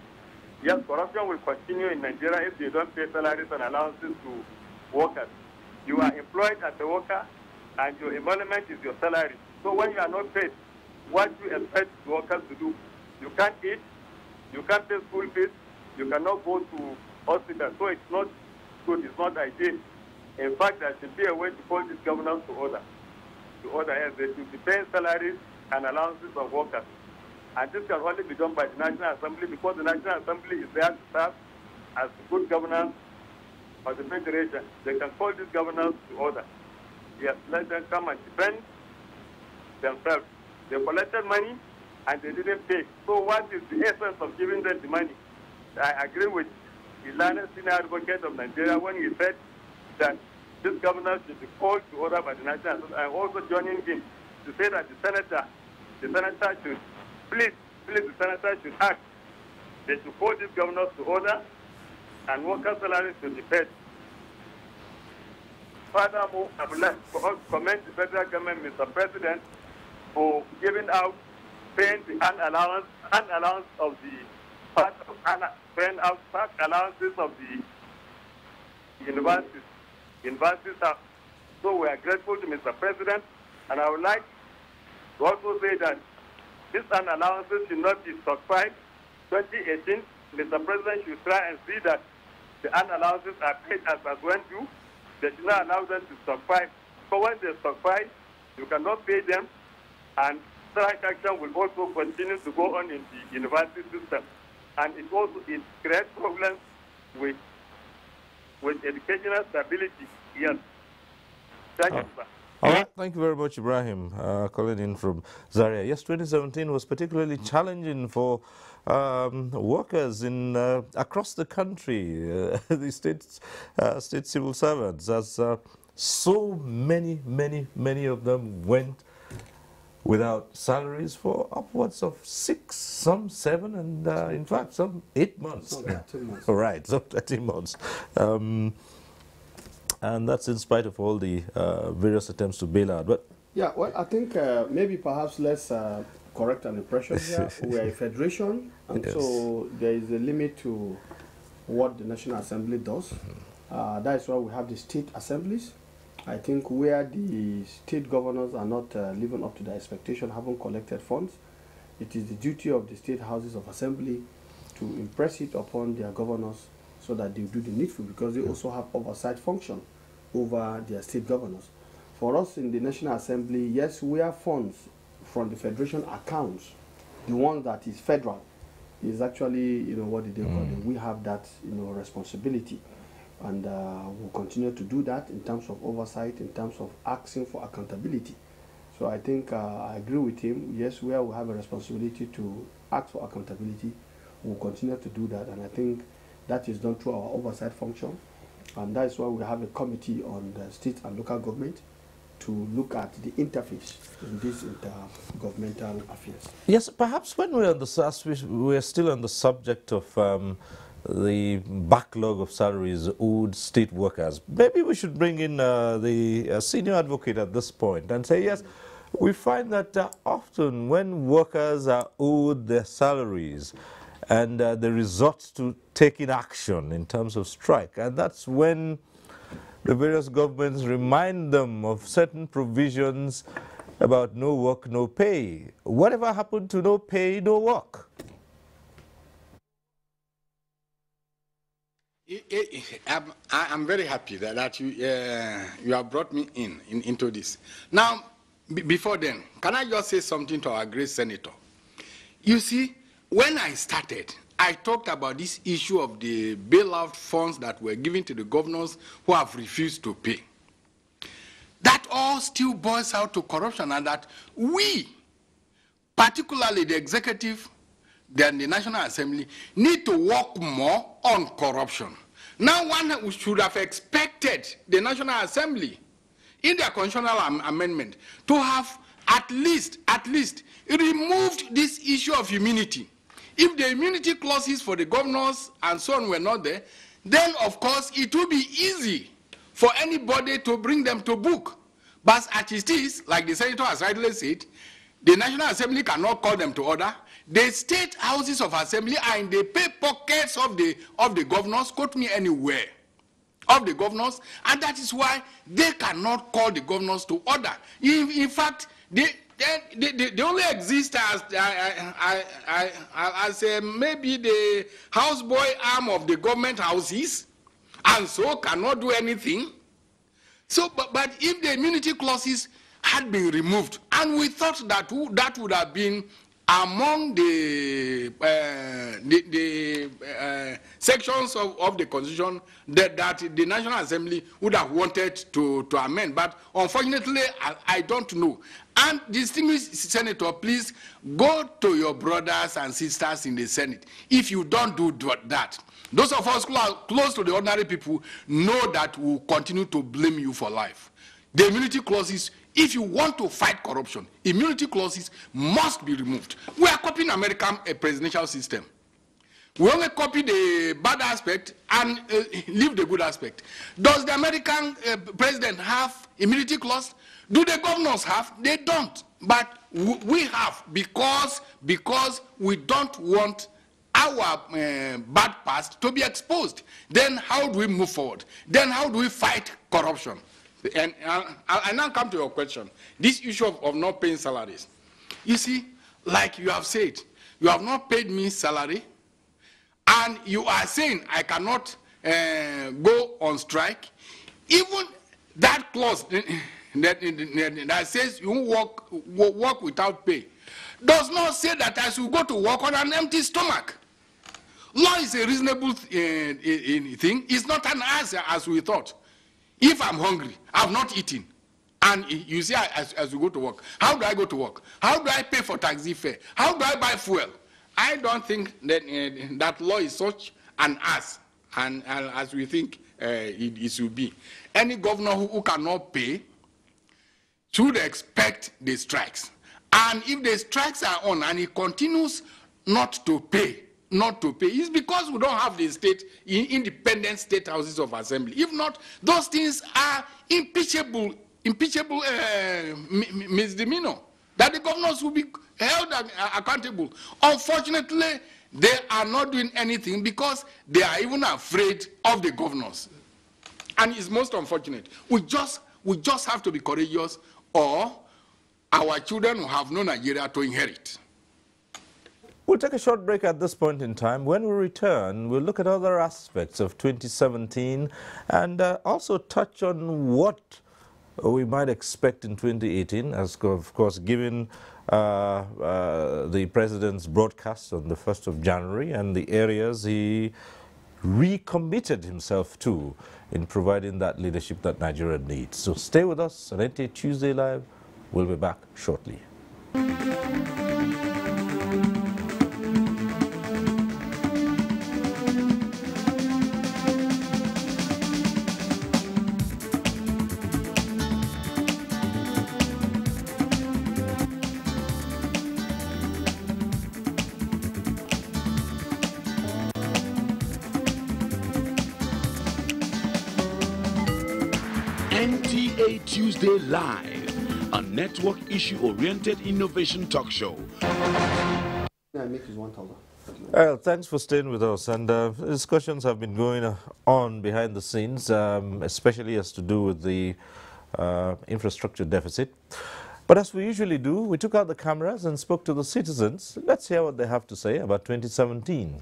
Yes, corruption will continue in Nigeria if you don't pay salaries and allowances to workers. You are employed as a worker and your emolument is your salary. So when you are not paid, what do you expect workers to do? You can't eat, you can't pay school fees, you cannot go to hospital. So it's not good, it's not ideal. In fact, there should be a way to call this governance to order. Yes, they should be paying salaries and allowances of workers. And this can only be done by the National Assembly because the National Assembly is there to serve as good governance of the Federation. They can call this governance to order. Yes, let them come and defend themselves. They collected money and they didn't pay. So what is the essence of giving them the money? I agree with Ilana, senior advocate of Nigeria, when he said that this governance should be called to order by the National Assembly. I'm also joining him to say that the senator should, please, the senator should act. They should call this governance to order and worker salaries should be paid. Furthermore, I would like to commend the federal government, Mr. President, for giving out, paying the unallowance of the part of paying out part allowances of the universities. So we are grateful to Mr. President, and I would like to also say that these allowances should not be stockpiled. 2018, Mr. President should try and see that the allowances are paid as when due. They should not allow them to stockpile. So when they stockpile, you cannot pay them, and strike action will also continue to go on in the university system. And it creates problems with educational stability. Yes. Thank you, sir. All right, thank you very much, Ibrahim, calling in from Zaria. Yes, 2017 was particularly challenging for workers in across the country, the state civil servants, as so many of them went without salaries for upwards of 6, some 7, and in fact some 8 months. Some 13 months. Right, some 13 months. And that's in spite of all the various attempts to bail out. But yeah, well, I think maybe perhaps let's correct an impression here. We are a federation, and yes. So there is a limit to what the National Assembly does. That is why we have the state assemblies. I think where the state governors are not living up to their expectation, haven't collected funds, it is the duty of the state houses of assembly to impress it upon their governors so that they do the needful, because they also have oversight function over their state governors. For us in the National Assembly, yes, we have funds from the federation accounts, the one that is federal, is actually, what did they call it? We have that, responsibility. And we'll continue to do that in terms of oversight, in terms of asking for accountability. So I think I agree with him. Yes, where we have a responsibility to ask for accountability, we'll continue to do that. And I think that is done through our oversight function. And that is why we have a committee on the state and local government to look at the interface in these intergovernmental affairs. Yes, perhaps when we're still on the subject of the backlog of salaries owed state workers, maybe we should bring in the senior advocate at this point and say, yes, we find that often when workers are owed their salaries and they resort to taking action in terms of strike, and that's when the various governments remind them of certain provisions about no work, no pay. Whatever happened to no pay, no work? I'm very happy that you have brought me into this. Now, before then, can I just say something to our great senator? You see, when I started, I talked about this issue of the bailout funds that were given to the governors who have refused to pay. That all still boils out to corruption, and that we, particularly the executive, then the National Assembly, need to work more on corruption. Now, one should have expected the National Assembly, in their constitutional amendment, to have at least removed this issue of immunity. If the immunity clauses for the governors and so on were not there, then of course it would be easy for anybody to bring them to book. But as it is, like the senator has rightly said, the National Assembly cannot call them to order. The state houses of assembly are in the pay pockets of the governors, quote me anywhere, of the governors, and that is why they cannot call the governors to order. In fact, they only exist as maybe the houseboy arm of the government houses, and so cannot do anything. So, but if the immunity clauses had been removed, and we thought that that would have been among the sections of the Constitution that the National Assembly would have wanted to amend. But unfortunately, I don't know. And distinguished Senator, please go to your brothers and sisters in the Senate. If you don't do that, those of us who are close to the ordinary people know that we'll continue to blame you for life. The immunity clauses, if you want to fight corruption, immunity clauses must be removed. We are copying American presidential system. We only copy the bad aspect and leave the good aspect. Does the American president have immunity clause? Do the governors have? They don't. But we have, because we don't want our bad past to be exposed. Then how do we move forward? Then how do we fight corruption? And I now come to your question. This issue of not paying salaries. You see, like you have said, you have not paid me salary, and you are saying I cannot go on strike. Even that clause that says you work without pay does not say that I should go to work on an empty stomach. Law is a reasonable thing. It's not an answer as we thought. If I'm hungry, I've not eaten, and you see as we go to work, how do I go to work? How do I pay for taxi fare? How do I buy fuel? I don't think that that law is such an ass, and as we think it should be. Any governor who cannot pay should expect the strikes. And if the strikes are on and he continues not to pay, it's because we don't have the independent state houses of assembly. If not, those things are impeachable misdemeanor, that the governors will be held accountable. Unfortunately, they are not doing anything because they are even afraid of the governors. And it's most unfortunate. We just have to be courageous, or our children will have no Nigeria to inherit. We'll take a short break at this point in time. When we return, we'll look at other aspects of 2017 and also touch on what we might expect in 2018, as of course given the president's broadcast on the 1st of January and the areas he recommitted himself to in providing that leadership that Nigeria needs. So stay with us on NTA Tuesday Live. We'll be back shortly. NTA Tuesday Live, a network issue-oriented innovation talk show. Well, thanks for staying with us. And discussions have been going on behind the scenes, especially as to do with the infrastructure deficit. But as we usually do, we took out the cameras and spoke to the citizens. Let's hear what they have to say about 2017.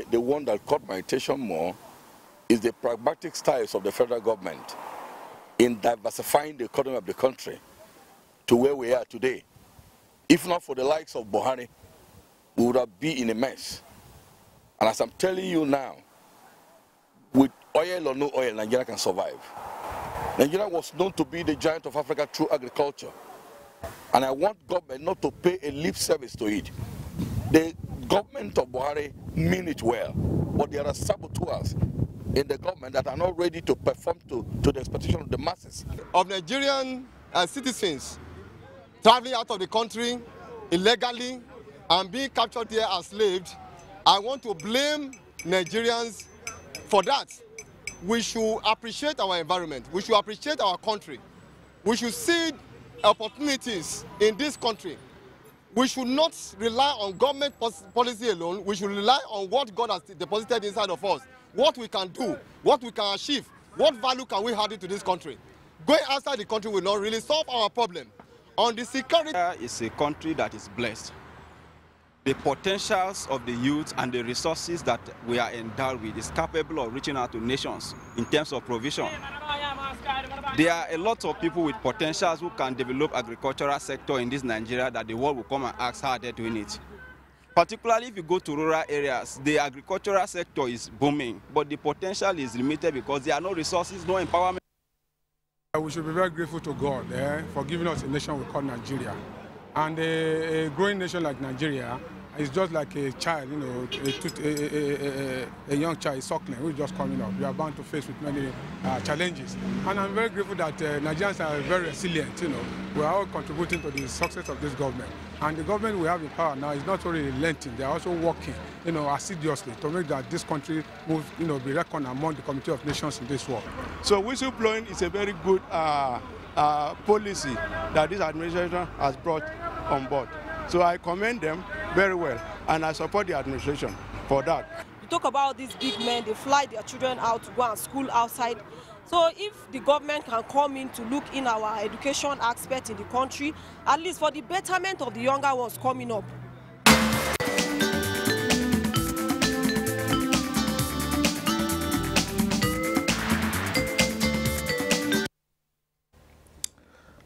The one that caught my attention more is the pragmatic styles of the federal government in diversifying the economy of the country to where we are today. If not for the likes of Buhari, we would have been in a mess. And as I'm telling you now, with oil or no oil, Nigeria can survive. Nigeria was known to be the giant of Africa through agriculture. And I want government not to pay a lip service to it. The government of Buhari mean it well, but there are saboteurs in the government that are not ready to perform to the expectation of the masses. Of Nigerian citizens traveling out of the country illegally and being captured here as slaves, I want to blame Nigerians for that. We should appreciate our environment. We should appreciate our country. We should see opportunities in this country. We should not rely on government policy alone. We should rely on what God has deposited inside of us, what we can do, what we can achieve, what value can we add into this country. Going outside the country will not really solve our problem. On the security... It's a country that is blessed. The potentials of the youth and the resources that we are endowed with is capable of reaching out to nations in terms of provision. There are a lot of people with potentials who can develop agricultural sector in this Nigeria that the world will come and ask how they're doing it. Particularly if you go to rural areas, the agricultural sector is booming, but the potential is limited because there are no resources, no empowerment. We should be very grateful to God for giving us a nation we call Nigeria. And a growing nation like Nigeria is just like a child, you know, a young child, suckling, who is just coming up. We are bound to face with many challenges. And I'm very grateful that Nigerians are very resilient, you know. We are all contributing to the success of this government. And the government we have in power now is not only relenting, they are also working, you know, assiduously to make that this country move, you know, be reckoned among the community of nations in this world. So whistleblowing is a very good policy that this administration has brought on board. So I commend them very well, and I support the administration for that. You talk about these big men, they fly their children out to go and school outside. So if the government can come in to look in our education aspect in the country, at least for the betterment of the younger ones coming up.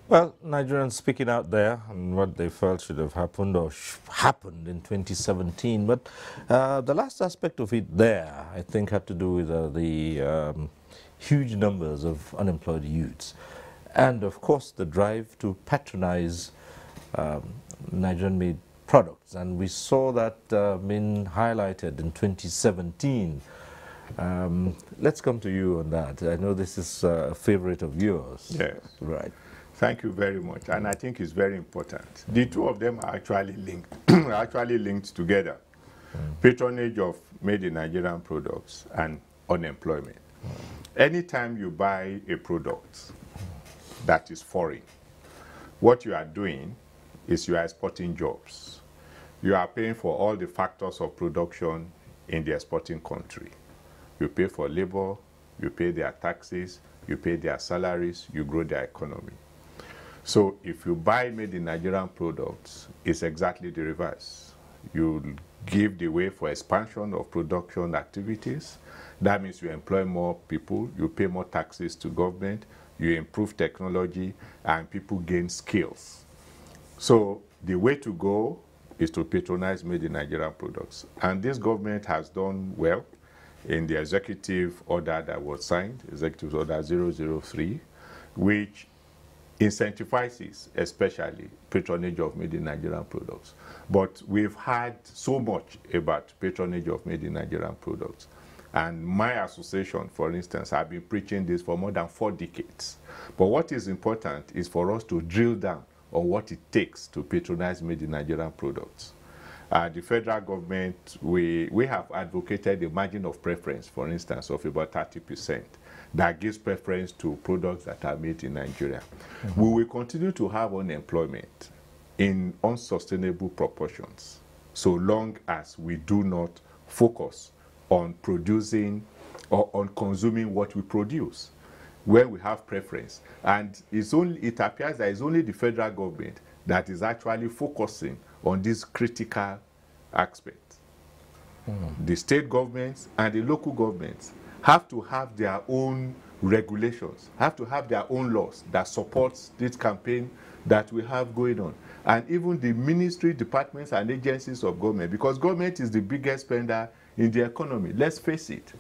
Well, Nigerians speaking out there and what they felt should have happened or happened in 2017. But the last aspect of it there, I think, had to do with the huge numbers of unemployed youths. And, of course, the drive to patronize Nigerian-made products. And we saw that being highlighted in 2017. Let's come to you on that. I know this is a favorite of yours. Yes. Right. Thank you very much, and I think it's very important. The two of them are actually linked, together. Patronage of made in Nigerian products and unemployment. Anytime you buy a product that is foreign, what you are doing is you are exporting jobs. You are paying for all the factors of production in the exporting country. You pay for labor, you pay their taxes, you pay their salaries, you grow their economy. So if you buy made in Nigerian products, it's exactly the reverse. You give the way for expansion of production activities. That means you employ more people, you pay more taxes to government, you improve technology, and people gain skills. So the way to go is to patronize made in Nigerian products. And this government has done well in the executive order that was signed, Executive Order 003, which incentivizes especially patronage of made in Nigerian products. But we've heard so much about patronage of made in Nigerian products. And my association, for instance, have been preaching this for more than 4 decades. But what is important is for us to drill down on what it takes to patronize made in Nigerian products. The federal government, we have advocated a margin of preference, for instance, of about 30% that gives preference to products that are made in Nigeria. We will continue to have unemployment in unsustainable proportions so long as we do not focus on producing or on consuming what we produce when we have preference. And it appears that it's only the federal government that is actually focusing on this critical aspect. The state governments and the local governments have to have their own regulations, have to have their own laws that supports this campaign that we have going on. And even the ministry, departments, and agencies of government, because government is the biggest spender in the economy, let's face it.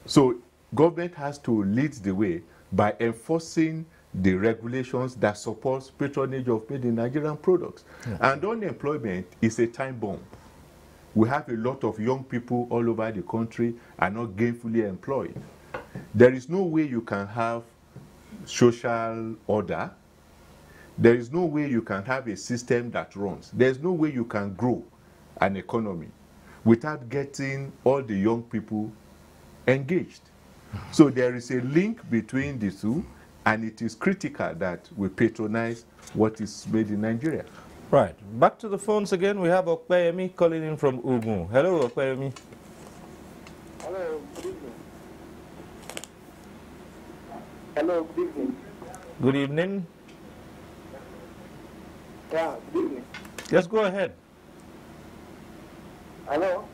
So government has to lead the way by enforcing the regulations that supports patronage of made in Nigerian products. And unemployment is a time bomb. We have a lot of young people all over the country are not gainfully employed. There is no way you can have social order. There is no way you can have a system that runs. There's no way you can grow an economy without getting all the young people engaged. So there is a link between the two, and it is critical that we patronize what is made in Nigeria. Right. Back to the phones again. We have Okpeyemi calling in from Ogun. Hello, Okpeyemi. Hello, good evening. Hello, good evening. Good evening. Yeah, good evening. Yes, go ahead. Hello?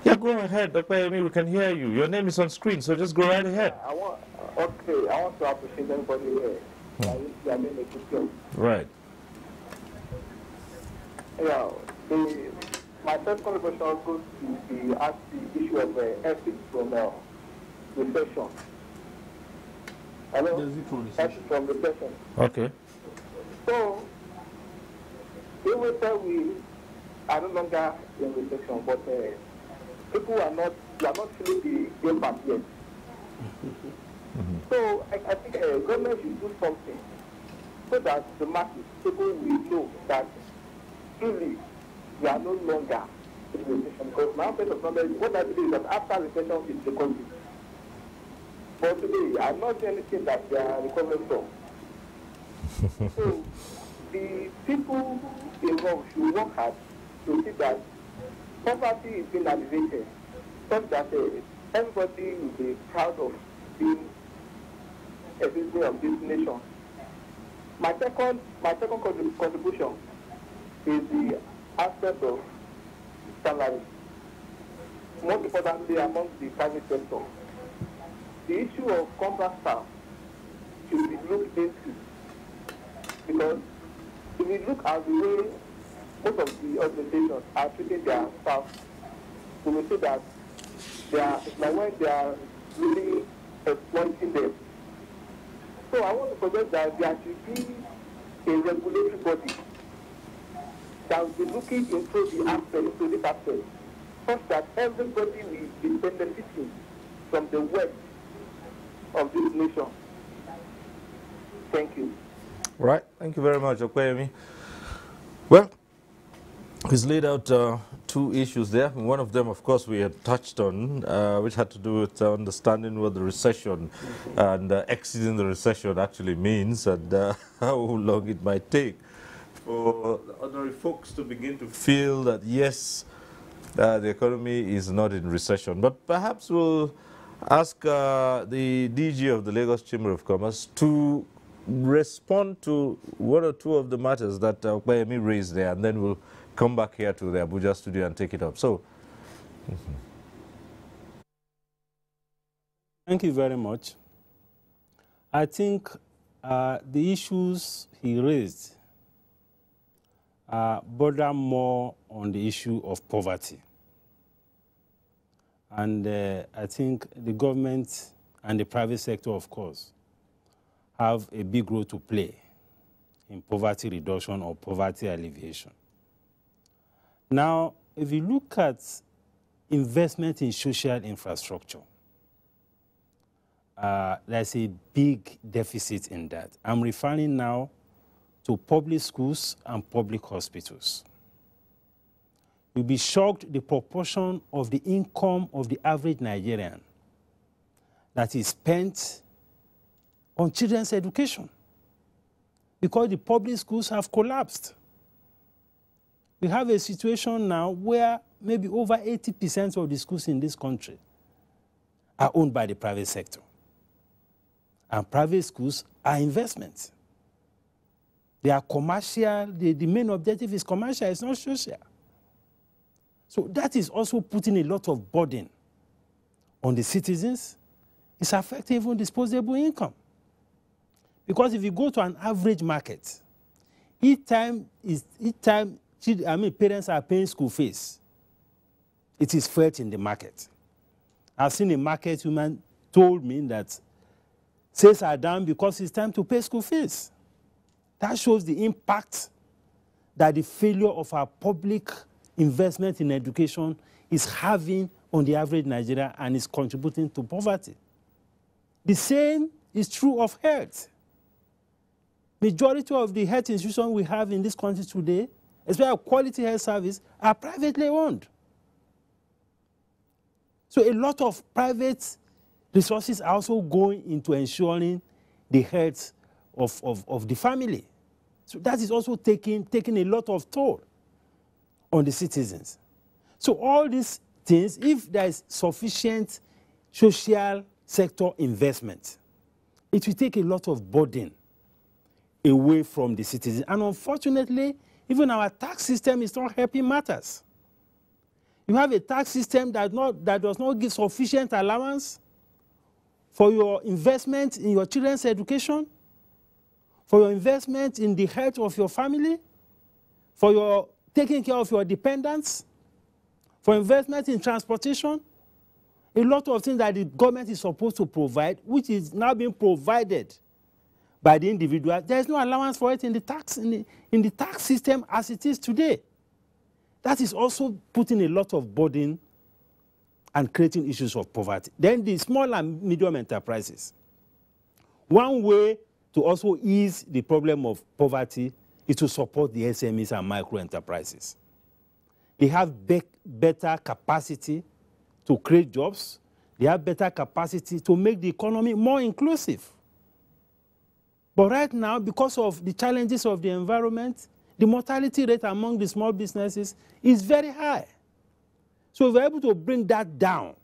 Yeah, go ahead, Okpeyemi. We can hear you. Your name is on screen, so just go right ahead. I want to appreciate everybody here. They are doing a good job. Right. Yeah, my first contribution goes to ask the issue of ethics from recession. Hello? Ethics from recession. Okay. So, even though we are no longer in recession, but people are not feeling the impact yet. So, I think government should do something so that the masses, people will know that truly we are no longer in recession. Because my opinion of knowledge, what I believe is that after recession is recovery. But today, I'm not seeing anything that they are recovering from. So, the people involved should work hard to see that poverty is being alleviated, such that everybody will be proud of being a citizen of this nation. My second contribution is the aspect of salary. Most importantly, among the private sector, the issue of contract staff should be looked into, because if we look at the way most of the organizations are treating their staff, we will see that it's like when they are really exploiting them. So I want to suggest that there should be a regulatory body that will be looking into this aspect, such that everybody will be benefiting from the wealth of this nation. Thank you. Right. Thank you very much, Okpeyemi. Well, he's laid out 2 issues there. One of them, of course, we had touched on, which had to do with understanding what the recession and exiting the recession actually means, and how long it might take for ordinary folks to begin to feel that, yes, the economy is not in recession. But perhaps we'll ask the DG of the Lagos Chamber of Commerce to respond to 1 or 2 of the matters that Okpeyemi raised there, and then we'll come back here to the Abuja studio and take it up. So, Thank you very much. I think the issues he raised border more on the issue of poverty. And I think the government and the private sector, of course, have a big role to play in poverty reduction or poverty alleviation. Now, if you look at investment in social infrastructure, there's a big deficit in that. I'm referring now to public schools and public hospitals. You'll be shocked the proportion of the income of the average Nigerian that is spent on children's education because the public schools have collapsed. We have a situation now where maybe over 80% of the schools in this country are owned by the private sector. And private schools are investments. They are commercial. The main objective is commercial, it's not social. So that is also putting a lot of burden on the citizens. It's affecting even disposable income. Because if you go to an average market, each time parents are paying school fees, it is felt in the market. I've seen a market woman told me that sales are down because it's time to pay school fees. That shows the impact that the failure of our public investment in education is having on the average Nigerian and is contributing to poverty. The same is true of health. Majority of the health institutions we have in this country today, especially quality health service, are privately owned. So a lot of private resources are also going into ensuring the health of the family. So that is also taking a lot of toll on the citizens. So all these things, if there is sufficient social sector investment, it will take a lot of burden away from the citizens. And unfortunately, even our tax system is not helping matters. You have a tax system that does not give sufficient allowance for your investment in your children's education, for your investment in the health of your family, for your taking care of your dependents, for investment in transportation, a lot of things that the government is supposed to provide, which is now being provided by the individual. There is no allowance for it in the tax system as it is today. That is also putting a lot of burden and creating issues of poverty. Then the small and medium enterprises. One way to also ease the problem of poverty is to support the SMEs and micro enterprises. They have better capacity to create jobs. They have better capacity to make the economy more inclusive. But right now, because of the challenges of the environment, the mortality rate among the small businesses is very high. So if we're able to bring that down,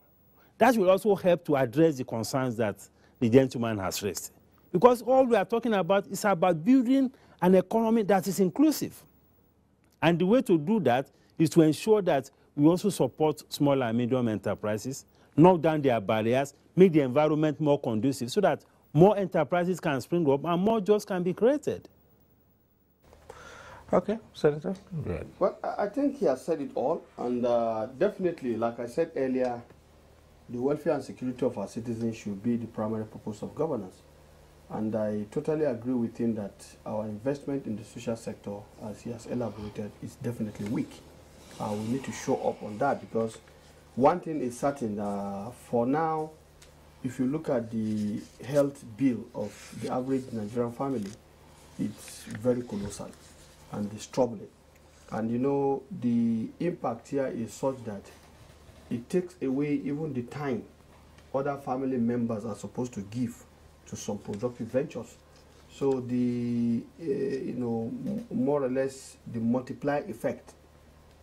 that will also help to address the concerns that the gentleman has raised. Because all we are talking about is about building an economy that is inclusive. And the way to do that is to ensure that we also support small and medium enterprises, knock down their barriers, make the environment more conducive so that more enterprises can spring up and more jobs can be created. Okay, Senator. Right. Well, I think he has said it all, and definitely, like I said earlier, the welfare and security of our citizens should be the primary purpose of governance. And I totally agree with him that our investment in the social sector, as he has elaborated, is definitely weak. We need to show up on that, because one thing is certain, for now, if you look at the health bill of the average Nigerian family, it's very colossal and it's troubling. And you know, the impact here is such that it takes away even the time other family members are supposed to give to some productive ventures. So the, more or less the multiplier effect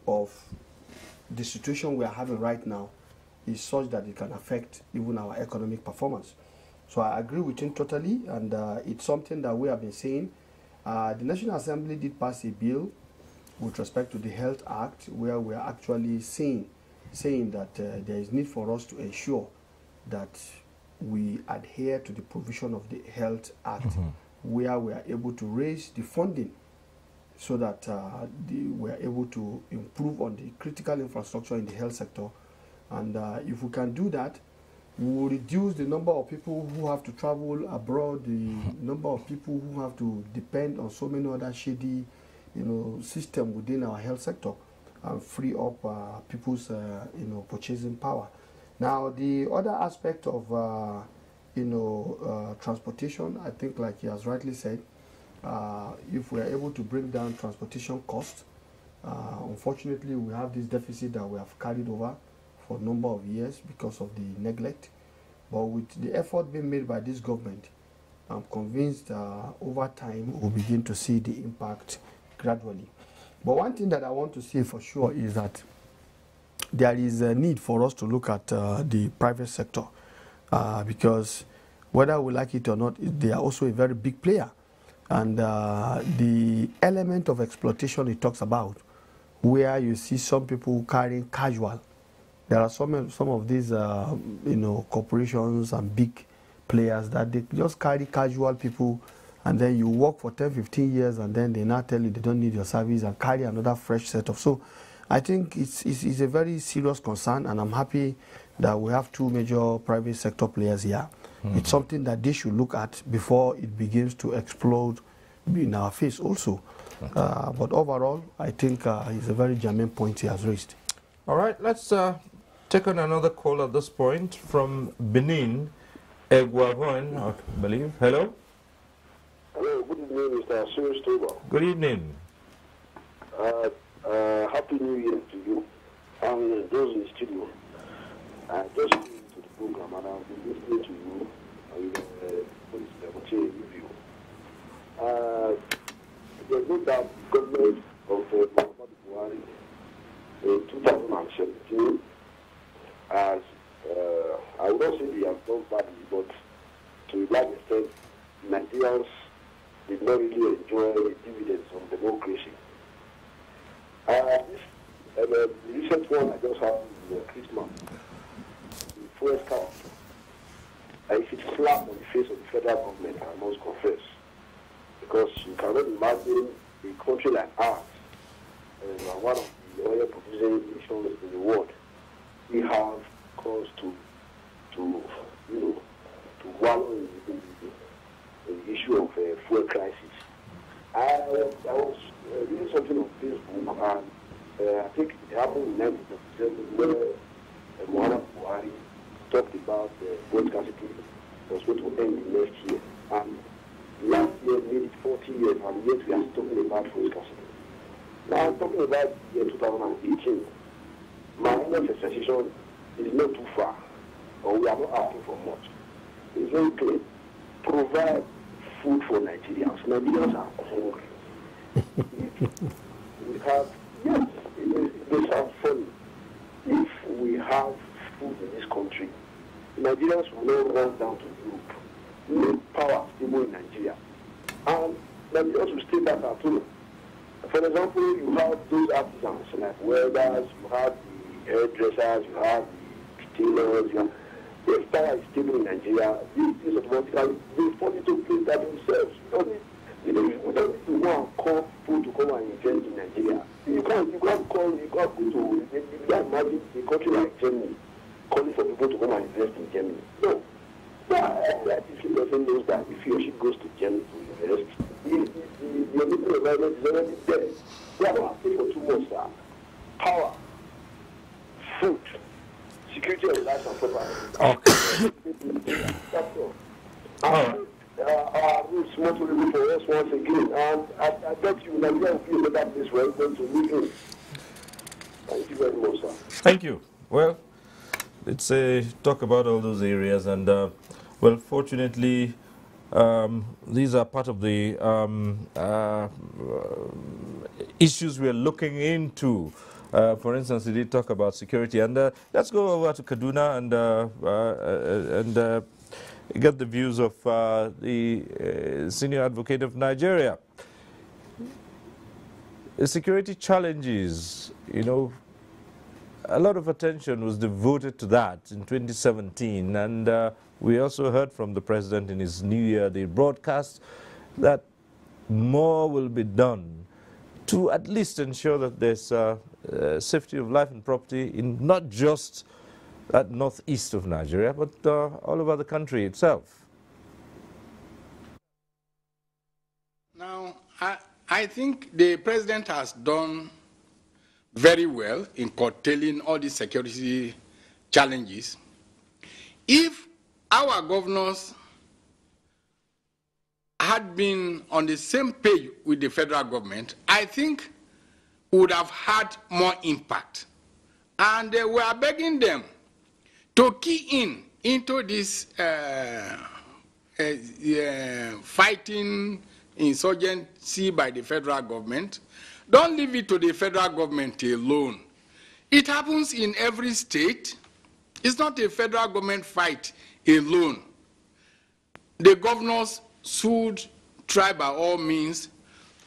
of the situation we are having right now is such that it can affect even our economic performance. So I agree with him totally, and it's something that we have been saying. The National Assembly did pass a bill with respect to the Health Act, where we are actually saying that there is need for us to ensure that we adhere to the provision of the Health Act, where we are able to raise the funding so that we are able to improve on the critical infrastructure in the health sector. And if we can do that, we will reduce the number of people who have to travel abroad, the number of people who have to depend on so many other shady, system within our health sector, and free up people's, purchasing power. Now, the other aspect of, transportation, I think, like he has rightly said, if we are able to bring down transportation costs, unfortunately, we have this deficit that we have carried over for a number of years because of the neglect. But with the effort being made by this government, I'm convinced over time we'll begin to see the impact gradually. But one thing that I want to say for sure is that there is a need for us to look at the private sector because whether we like it or not, they are also a very big player. And the element of exploitation it talks about, where you see some people carrying casual. There are some of these, corporations and big players that they just carry casual people, and then you work for 10, 15 years, and then they now tell you they don't need your service and carry another fresh set of. So I think it's a very serious concern, and I'm happy that we have two major private sector players here. It's something that they should look at before it begins to explode in our face also. But overall, I think it's a very germane point he has raised. All right, let's take on another call at this point from Benin, Egwavon, I believe. Hello? Hello, good evening, Mr. Cyril Stober. Good evening. Happy New Year to you and those in the studio. I just came to the program and I've been listening to you and the review. There's no doubt the government of Muhammadu Buhari in 2017 as I would not say they have done badly, but to a large extent, Nigerians did not really enjoy the dividends of democracy. The recent one I just had in Christmas, the first count, if it's slap on the face of the federal government, I must confess, because you cannot imagine a country like ours, one of the oil producing nations in the world, we have cause to wallow in the issue of fuel crisis. I was reading something on Facebook, and I think it happened in 1997 where Muhammadu Buhari talked about fuel scarcity was going to end the next year. And last year made it 40 years, and yet we are talking about fuel scarcity. Now I'm talking about the year 2018. My honest association is not too far, or we are not asking for much. It's very clear. Provide food for Nigerians. Nigerians are hungry. We have, yes, it sounds funny. If we have food in this country, Nigerians will not run down to Europe. We need power stable in Nigeria. And Nigerians will stay back at home. For example, you have those artisans like welders, you have the hairdressers, you have the tailors, you have. If power is stable in Nigeria, these things automatically they fall into place that themselves. We don't need to go and call people to come and invest in Nigeria. You can't go to imagine a country like Germany calling for people to come and invest in Germany. No. That if he doesn't know that if he or she goes to Germany to invest, the political environment is already there. We are not asking for too much, sir. Power, food, security of life and property. Okay. That's all. Our roots want to live for us once again, and I bet you Nigeria will be a better place where we're going to live in. Thank you very much, sir. Thank you. Well, let's talk about all those areas, and well, fortunately, these are part of the issues we are looking into. For instance, we did talk about security, and let's go over to Kaduna and get the views of the senior advocate of Nigeria. the security challenges, you know, a lot of attention was devoted to that in 2017, and we also heard from the President in his New Year Day broadcast that more will be done to at least ensure that there's safety of life and property in not just at northeast of Nigeria, but all over the country itself. Now, I think the President has done very well in curtailing all these security challenges. If our governors had been on the same page with the federal government, I think we would have had more impact. And we are begging them to key into this fighting insurgency by the federal government. Don't leave it to the federal government alone. It happens in every state. It's not a federal government fight alone. The governors should try by all means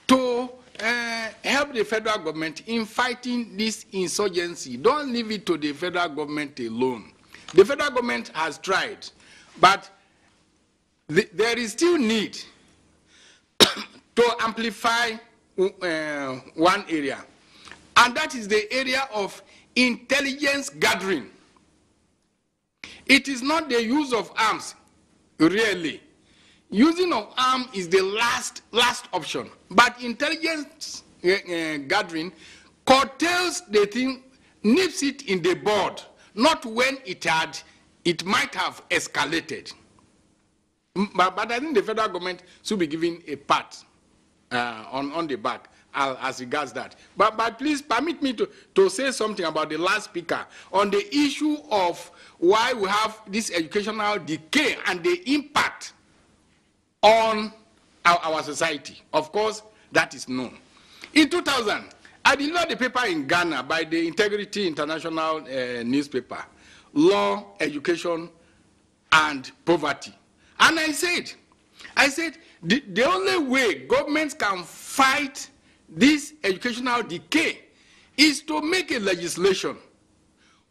to help the federal government in fighting this insurgency. Don't leave it to the federal government alone. The federal government has tried, but there is still need to amplify one area, and that is the area of intelligence gathering. It is not the use of arms, really. Using of arms is the last option, but intelligence gathering curtails the thing, nips it in the bud, not when it might have escalated. But I think the federal government should be given a pat on the back as regards that. But please permit me to say something about the last speaker on the issue of why we have this educational decay and the impact on our society. Of course, that is known. In 2000, I delivered a paper in Ghana by the Integrity International newspaper, Law, Education, and Poverty. And I said, the only way governments can fight this educational decay is to make a legislation,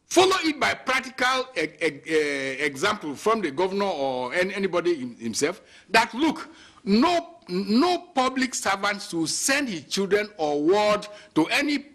follow it by practical example from the governor or anybody himself, that look, no public servant should send his children or ward to any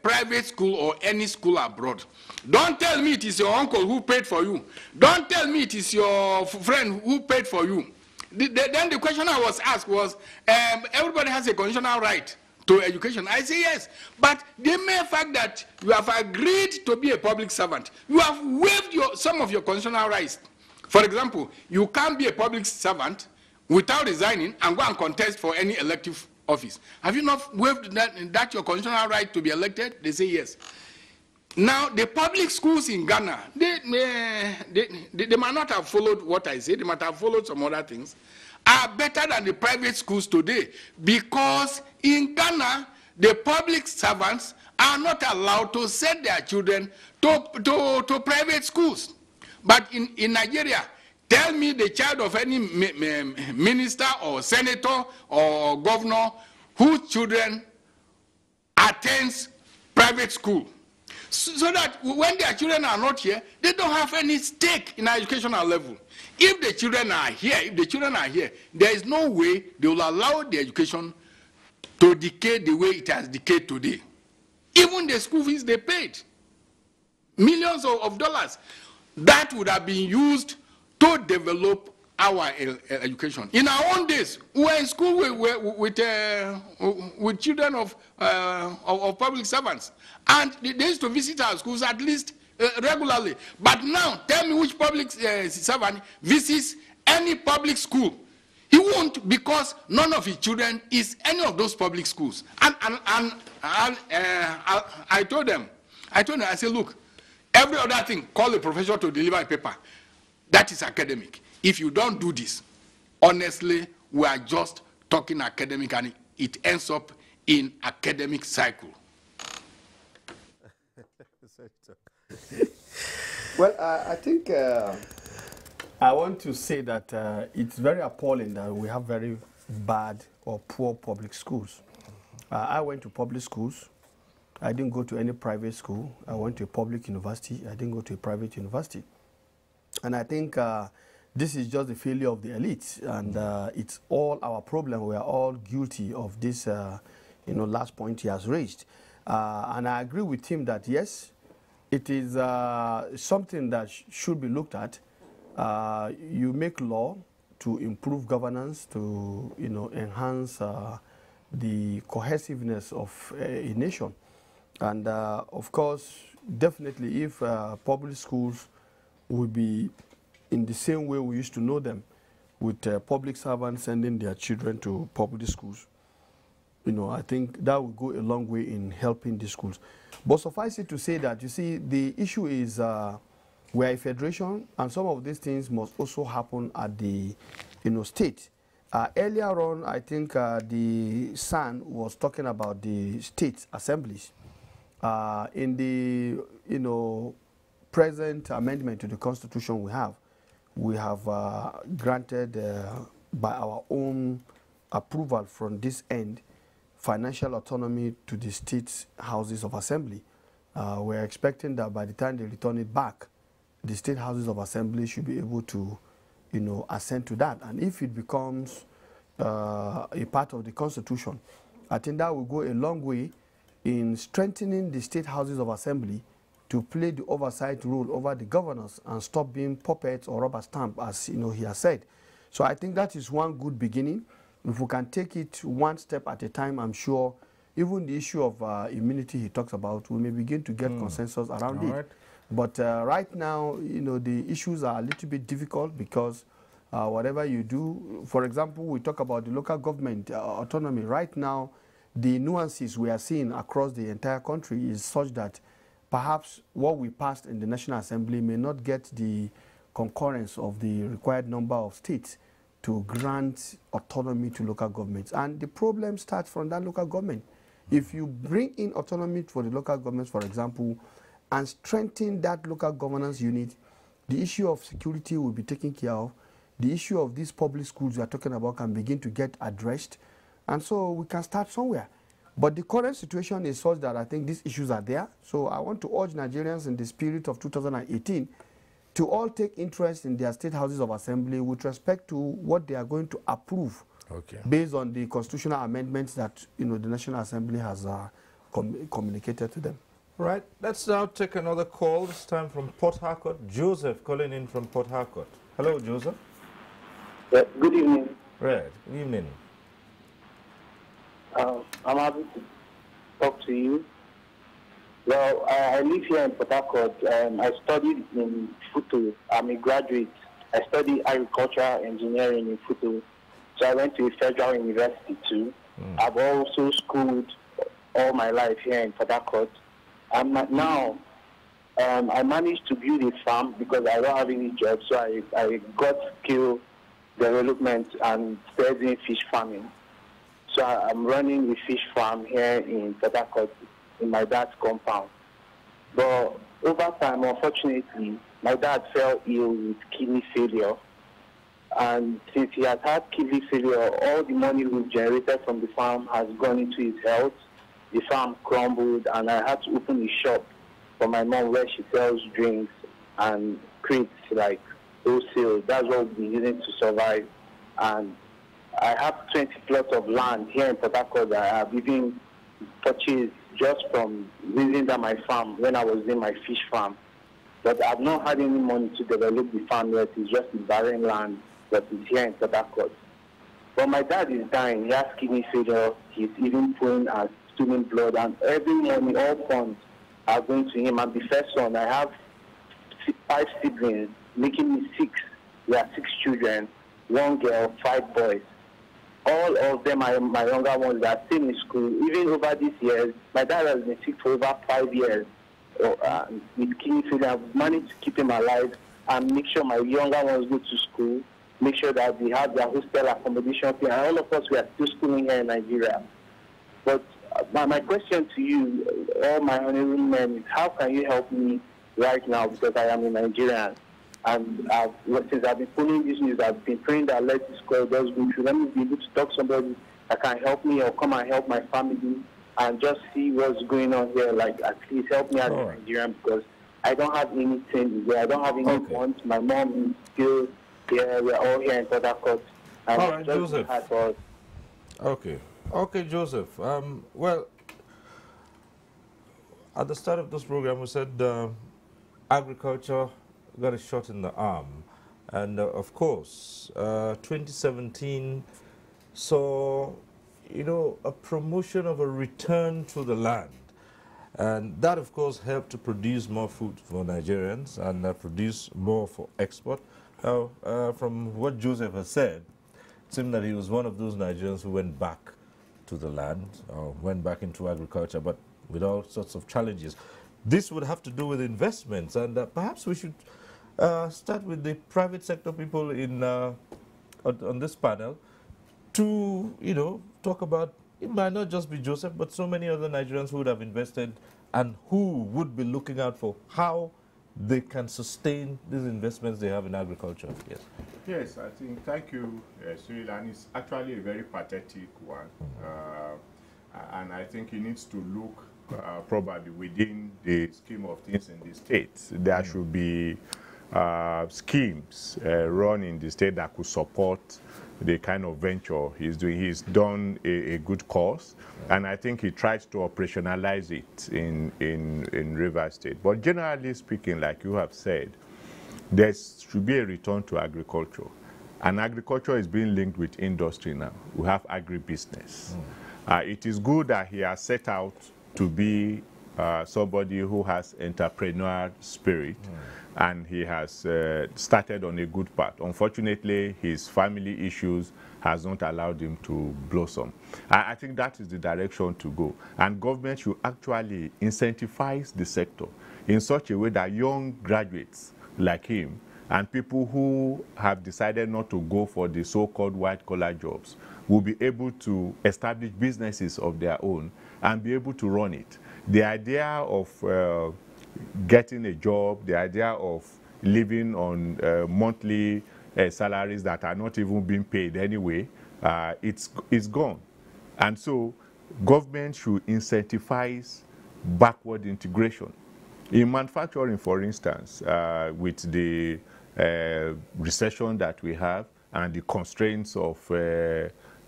private school or any school abroad. Don't tell me it is your uncle who paid for you. Don't tell me it is your friend who paid for you. Then the question I was asked was, everybody has a constitutional right to education. I say yes, but the mere fact that you have agreed to be a public servant, you have waived some of your constitutional rights. For example, you can't be a public servant without resigning and go and contest for any elective office. Have you not waived that your constitutional right to be elected? They say yes. Now, the public schools in Ghana, they might not have followed what I said, they might have followed some other things, are better than the private schools today, because in Ghana, the public servants are not allowed to send their children to private schools. But in Nigeria, tell me the child of any minister or senator or governor whose children attends private school. So that when their children are not here, they don't have any stake in our educational level. If the children are here, there is no way they will allow the education to decay the way it has decayed today. Even the school fees they paid, millions of dollars, that would have been used to develop our education. In our own days, we were in school with children of public servants, and they used to visit our schools at least regularly. But now, tell me which public servant visits any public school. He won't, because none of his children is any of those public schools. And I told them, I said, look, every other thing, call a professor to deliver a paper. That is academic. If you don't do this, honestly, we are just talking academic, and it ends up in academic cycle. Well, I think I want to say that it's very appalling that we have very bad or poor public schools. I went to public schools. I didn't go to any private school. I went to a public university. I didn't go to a private university. And I think this is just the failure of the elites, and it's all our problem. We are all guilty of this, last point he has raised. And I agree with him that, yes, it is something that should be looked at. You make law to improve governance, to enhance the cohesiveness of a nation. And of course, definitely if public schools would be in the same way we used to know them, with public servants sending their children to public schools, I think that would go a long way in helping the schools. But suffice it to say that, you see, the issue is we're a federation, and some of these things must also happen at the state. Earlier on, I think the SAN was talking about the state assemblies. In the present amendment to the Constitution we have granted by our own approval from this end financial autonomy to the state houses of assembly. We're expecting that by the time they return it back, the state houses of assembly should be able to assent to that. And if it becomes a part of the Constitution, I think that will go a long way in strengthening the state houses of assembly to play the oversight role over the governors and stop being puppets or rubber stamp, as he has said. So I think that is one good beginning. If we can take it one step at a time, I'm sure even the issue of immunity he talks about, we may begin to get consensus around it. But right now, the issues are a little bit difficult because whatever you do, for example, we talk about the local government autonomy. Right now, the nuances we are seeing across the entire country is such that perhaps what we passed in the National Assembly may not get the concurrence of the required number of states to grant autonomy to local governments. And the problem starts from that local government. If you bring in autonomy for the local governments, for example, and strengthen that local governance unit, the issue of security will be taken care of. The issue of these public schools we are talking about can begin to get addressed. And so we can start somewhere. But the current situation is such that I think these issues are there. So I want to urge Nigerians in the spirit of 2018 to all take interest in their state houses of assembly with respect to what they are going to approve based on the constitutional amendments that the National Assembly has communicated to them. Right. Let's now take another call, this time from Port Harcourt. Joseph calling in from Port Harcourt. Hello, Joseph. Good evening. Right. Good evening. I'm happy to talk to you. Well, I live here in Port Harcourt. I studied in Futo. I'm a graduate. I studied agricultural engineering in Futo. So I went to a federal university too. I've also schooled all my life here in Port Harcourt. Now, I managed to build a farm because I don't have any job. So I got skill development and started doing fish farming. So I'm running a fish farm here in Port Harcourt in my dad's compound. But over time, unfortunately, my dad fell ill with kidney failure. And since he has had kidney failure, all the money we've generated from the farm has gone into his health. The farm crumbled, and I had to open a shop for my mom where she sells drinks and crates like wholesale. That's what we've been using to survive. And I have 20 plots of land here in Port Harcourt that I have even purchased just from using that my farm when I was in my fish farm. But I've not had any money to develop the farm yet. It's just in barren land that is here in Port Harcourt. But my dad is dying. He has kidney failure. He's even pulling and stealing blood. And every money, all funds are going to him. I'm the first son. I have 5 siblings, making me 6. We are 6 children, 1 girl, 5 boys. All of them are my younger ones that are still in school. Even over these years, my dad has been sick for over 5 years with kidney failure. I've managed to keep him alive and make sure my younger ones go to school, make sure that they have their hostel accommodation fee. And all of us, we are still schooling here in Nigeria. But my question to you, all my honorable men, is how can you help me right now, because I am a Nigerian? And since I've been following this news, I've been praying that let this call does go through. Let me be able to talk to somebody that can help me or come and help my family and just see what's going on here, like at least help me as a Nigerian, because I don't have anything here. I don't have any funds. My mom is still here. We're all here in Port Harcourt. All right, Joseph. Okay. Okay, Joseph. Well, at the start of this program, we said agriculture got a shot in the arm. And of course, 2017 saw, you know, a promotion of a return to the land. And that, of course, helped to produce more food for Nigerians and produce more for export. Now, from what Joseph has said, it seemed that he was one of those Nigerians who went back to the land, or went back into agriculture, but with all sorts of challenges. This would have to do with investments, and perhaps we should start with the private sector people in on this panel to, you know, talk about, it might not just be Joseph, but so many other Nigerians who would have invested and who would be looking out for how they can sustain these investments they have in agriculture. Yes. Yes, I think, thank you, Cyril, and it's actually a very pathetic one. And I think he needs to look probably within the scheme of things in the states. There should be schemes run in the state that could support the kind of venture he's doing. He's done a good cause, and I think he tried to operationalize it in Rivers State. But generally speaking, like you have said, there should be a return to agriculture. And agriculture is being linked with industry now. We have agribusiness. It is good that he has set out to be somebody who has entrepreneurial spirit, and he has started on a good path. Unfortunately, his family issues has not allowed him to blossom. I think that is the direction to go. And government should actually incentivize the sector in such a way that young graduates like him and people who have decided not to go for the so-called white-collar jobs will be able to establish businesses of their own and be able to run it. The idea of getting a job, the idea of living on monthly salaries that are not even being paid anyway, it's gone. And so government should incentivize backward integration. In manufacturing, for instance, with the recession that we have and the constraints of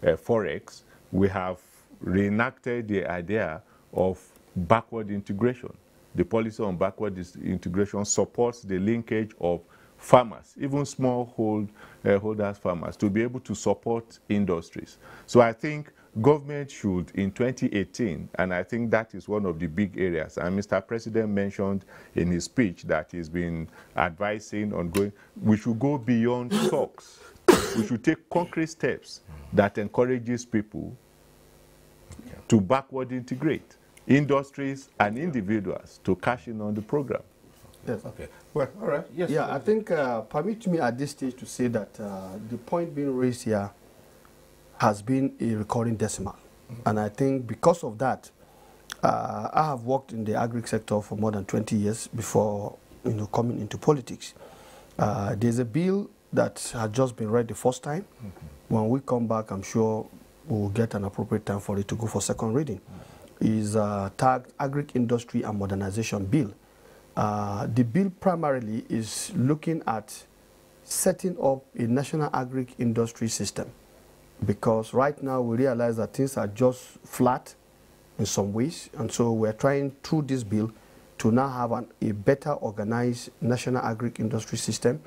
Forex, we have reenacted the idea of backward integration. The policy on backward integration supports the linkage of farmers, even smallholders farmers, to be able to support industries. So I think government should, in 2018, and I think that is one of the big areas, and Mr. President mentioned in his speech that he's been advising on going, we should go beyond talks. We should take concrete steps that encourages people to backward integrate industries and individuals to cash in on the program. Yes. Okay. Well, all right. Yes. Yeah, I think permit me at this stage to say that the point being raised here has been a recurring decimal. And I think because of that, I have worked in the agri sector for more than 20 years before, you know, coming into politics. There's a bill that had just been read the first time. When we come back, I'm sure we'll get an appropriate time for it to go for second reading. Is tagged Agri-Industry and Modernization Bill. The bill primarily is looking at setting up a national agri-industry system, because right now we realize that things are just flat in some ways, and so we're trying through this bill to now have a better organized national agri-industry system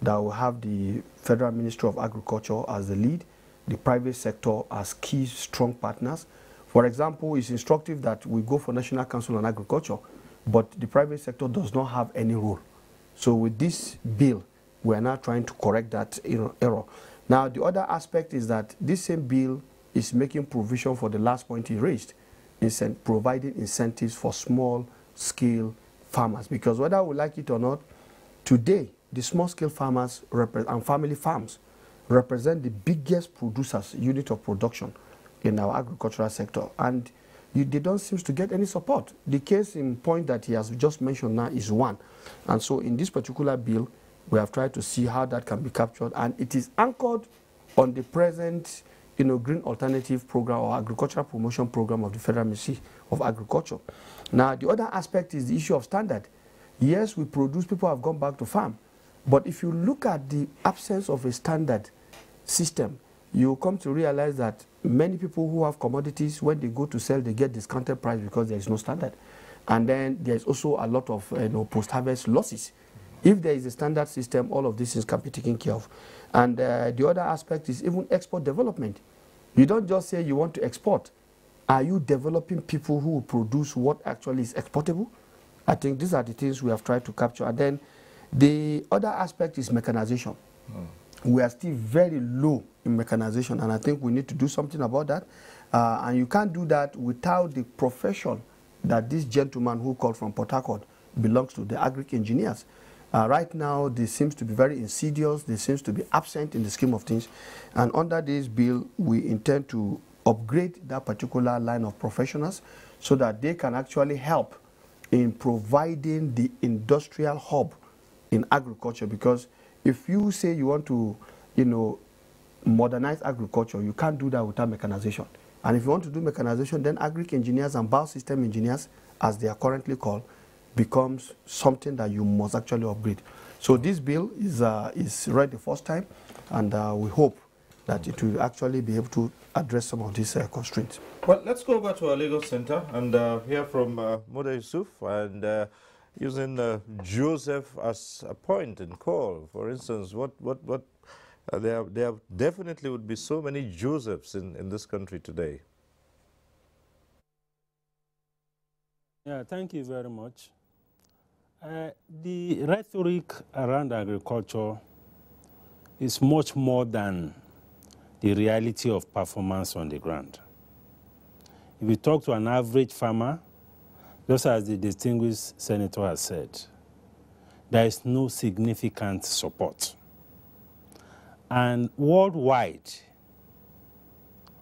that will have the Federal Ministry of Agriculture as the lead, the private sector as key strong partners. For example, it's instructive that we go for National Council on Agriculture, but the private sector does not have any role. So with this bill, we are now trying to correct that error. Now, the other aspect is that this same bill is making provision for the last point he raised, providing incentives for small-scale farmers. Because whether we like it or not, today, the small-scale farmers and family farms represent the biggest producers, unit of production in our agricultural sector, and they don't seem to get any support. The case in point that he has just mentioned now is one. And so in this particular bill, we have tried to see how that can be captured, and it is anchored on the present green alternative program or agricultural promotion program of the Federal Ministry of Agriculture. Now, the other aspect is the issue of standard. Yes, we produce, people have gone back to farm. But if you look at the absence of a standard system, you come to realize that many people who have commodities, when they go to sell, they get discounted price because there is no standard. And then there's also a lot of post-harvest losses. If there is a standard system, all of these things can be taken care of. And the other aspect is even export development. You don't just say you want to export. Are you developing people who will produce what actually is exportable? I think these are the things we have tried to capture. And then the other aspect is mechanization. We are still very low in mechanization, and I think we need to do something about that. And you can't do that without the profession that this gentleman who called from Port Harcourt belongs to, the agric engineers. Right now, they seems to be very insidious. They seems to be absent in the scheme of things. And under this bill, we intend to upgrade that particular line of professionals so that they can actually help in providing the industrial hub in agriculture. Because if you say you want to, modernize agriculture, you can't do that without mechanization. And if you want to do mechanization, then agric engineers and biosystem engineers, as they are currently called, becomes something that you must actually upgrade. So this bill is read the first time, and we hope that it will actually be able to address some of these constraints. Well, let's go back to our Lagos Center and hear from Moda Yusuf, and using Joseph as a point and call. For instance, there definitely would be so many Josephs in this country today. Yeah, thank you very much. The rhetoric around agriculture is much more than the reality of performance on the ground. If you talk to an average farmer, just as the distinguished senator has said, there is no significant support. And worldwide,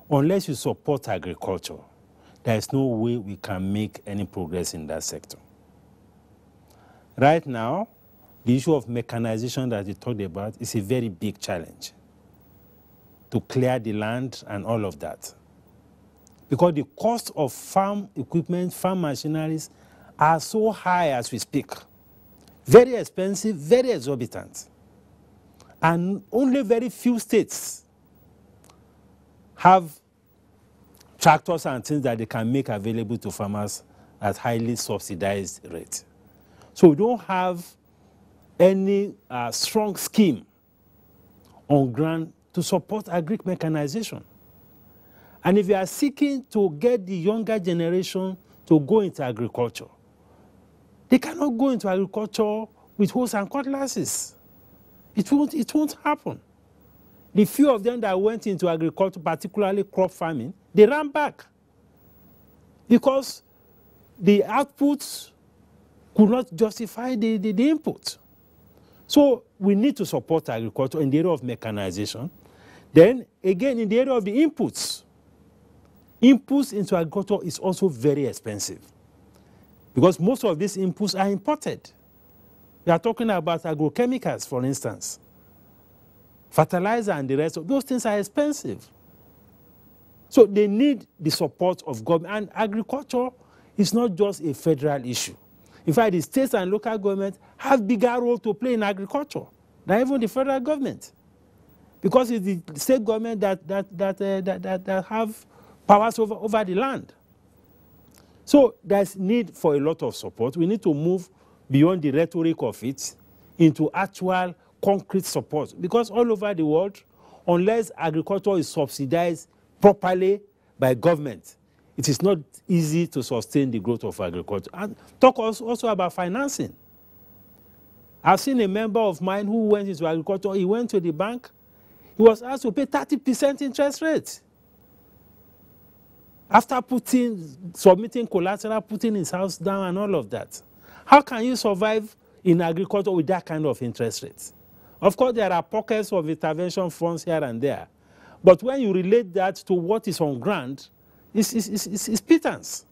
unless you support agriculture, there is no way we can make any progress in that sector. Right now, the issue of mechanization that you talked about is a very big challenge to clear the land and all of that. Because the cost of farm equipment, farm machineries are so high as we speak. Very expensive, very exorbitant. And only very few states have tractors and things that they can make available to farmers at highly subsidized rates. So we don't have any strong scheme on ground to support agric mechanization. And if you are seeking to get the younger generation to go into agriculture, they cannot go into agriculture with hoes and cutlasses. It won't happen. The few of them that went into agriculture, particularly crop farming, they ran back because the outputs could not justify the input. So we need to support agriculture in the area of mechanization. Then, again, in the area of the inputs, inputs into agriculture is also very expensive because most of these inputs are imported. We are talking about agrochemicals, for instance. Fertilizer and the rest of those things are expensive. So they need the support of government. And agriculture is not just a federal issue. In fact, the states and local governments have bigger role to play in agriculture than even the federal government. Because it's the state government that have powers over the land. So there's need for a lot of support. We need to move beyond the rhetoric of it into actual concrete support. Because all over the world, unless agriculture is subsidized properly by government, it is not easy to sustain the growth of agriculture. And talk also about financing. I've seen a member of mine who went into agriculture. He went to the bank. He was asked to pay 30% interest rate. After submitting collateral, putting his house down and all of that. How can you survive in agriculture with that kind of interest rates? Of course, there are pockets of intervention funds here and there. But when you relate that to what is on ground, it's pittance.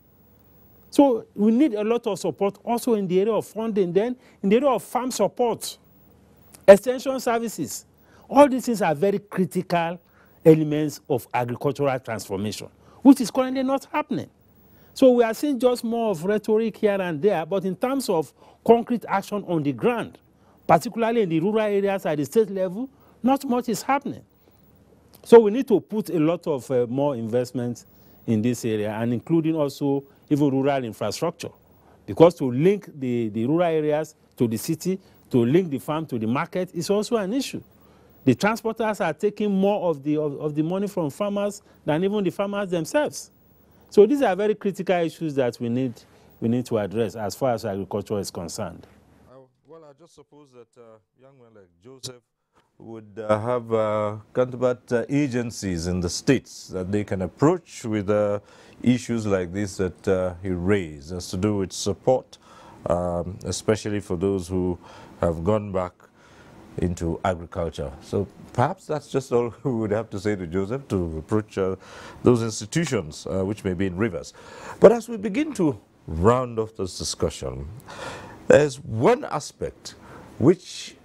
So we need a lot of support also in the area of funding, then in the area of farm support, extension services. All these things are very critical elements of agricultural transformation, which is currently not happening. So we are seeing just more of rhetoric here and there, but in terms of concrete action on the ground, particularly in the rural areas at the state level, not much is happening. So we need to put a lot of more investment in this area, and including also even rural infrastructure, because to link the rural areas to the city, to link the farm to the market is also an issue. The transporters are taking more of the money from farmers than even the farmers themselves. So these are very critical issues that we need to address as far as agriculture is concerned. Well, I just suppose that young men like Joseph would have counterpart agencies in the states that they can approach with issues like this that he raised, as to do with support, especially for those who have gone back into agriculture. So perhaps that's just all we would have to say to Joseph, to approach those institutions which may be in rivers. But as we begin to round off this discussion, there's one aspect which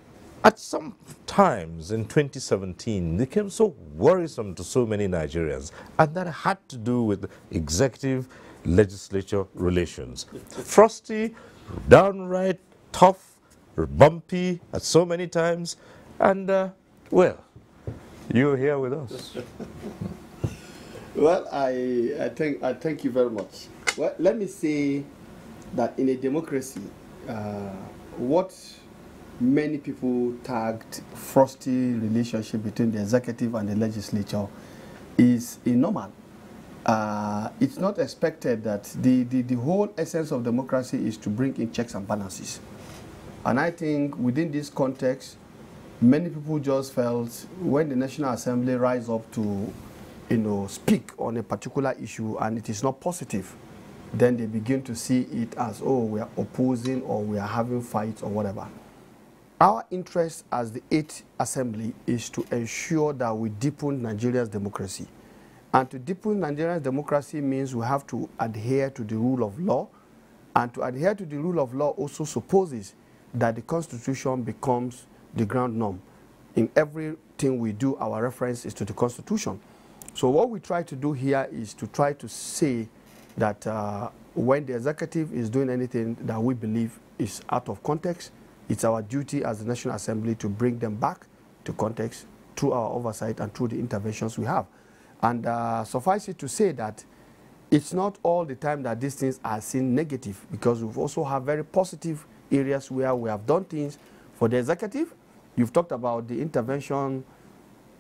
at some times in 2017 became so worrisome to so many Nigerians, and that had to do with executive-legislature relations. Frosty, downright tough, bumpy at so many times, and well, you're here with us. Well, I thank you very much. Well, let me say that in a democracy, what many people tagged frosty relationship between the executive and the legislature is normal. It's not expected that the whole essence of democracy is to bring in checks and balances. And I think within this context, many people just felt when the National Assembly rise up to, speak on a particular issue and it is not positive, then they begin to see it as, oh, we are opposing or we are having fights or whatever. Our interest as the 8th Assembly is to ensure that we deepen Nigeria's democracy. And to deepen Nigeria's democracy means we have to adhere to the rule of law. And to adhere to the rule of law also supposes that the Constitution becomes the ground norm. In everything we do, our reference is to the Constitution. So what we try to do here is to try to say that when the executive is doing anything that we believe is out of context, it's our duty as the National Assembly to bring them back to context through our oversight and through the interventions we have. And suffice it to say that it's not all the time that these things are seen negative, because we've also have very positive areas where we have done things for the executive. You've talked about the intervention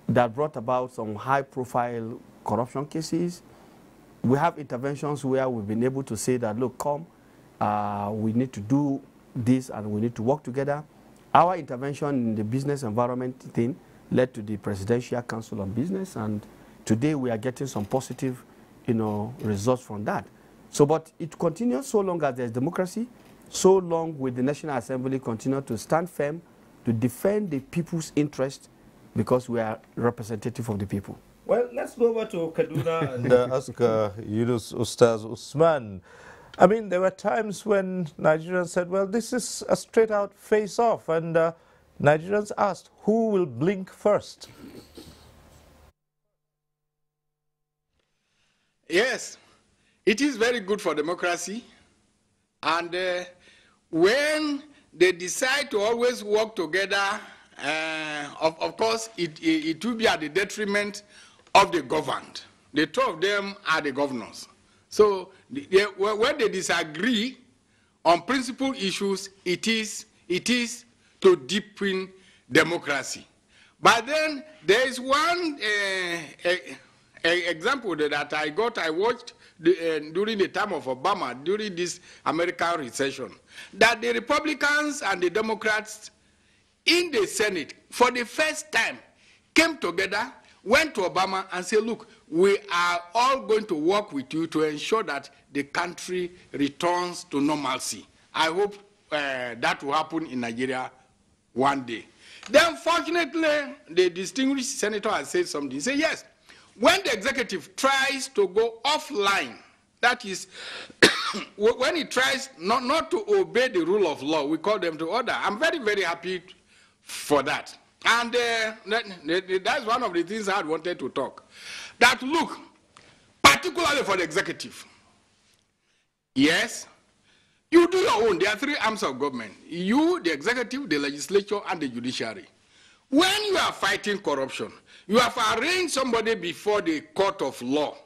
that brought about some high-profile corruption cases. We have interventions where we've been able to say that, look, come, we need to do this and we need to work together. Our intervention in the business environment thing led to the Presidential Council on Business, and today we are getting some positive, results from that. So, but it continues so long as there's democracy, so long will the National Assembly continue to stand firm to defend the people's interest, because we are representative of the people. Well, let's go over to Kaduna and ask Yunus Ustaz Usman. I mean, there were times when Nigerians said, well, this is a straight-out face-off, and Nigerians asked, who will blink first? Yes, it is very good for democracy, and when they decide to always work together, of course, it will be at the detriment of the governed. The two of them are the governors. So when they disagree on principal issues, it is to deepen democracy. But then there is one example that I watched during the time of Obama, during this American recession, that the Republicans and the Democrats in the Senate, for the first time, came together, went to Obama and said, look, we are all going to work with you to ensure that the country returns to normalcy. I hope that will happen in Nigeria one day. Then, fortunately, the distinguished senator has said something. He said, yes, when the executive tries to go offline, that is, when he tries not to obey the rule of law, we call them to order. I'm very, very happy for that. And that's one of the things I wanted to talk. That look, particularly for the executive, yes, you do your own. There are three arms of government. You, the executive, the legislature, and the judiciary. When you are fighting corruption, you have arraigned somebody before the court of law.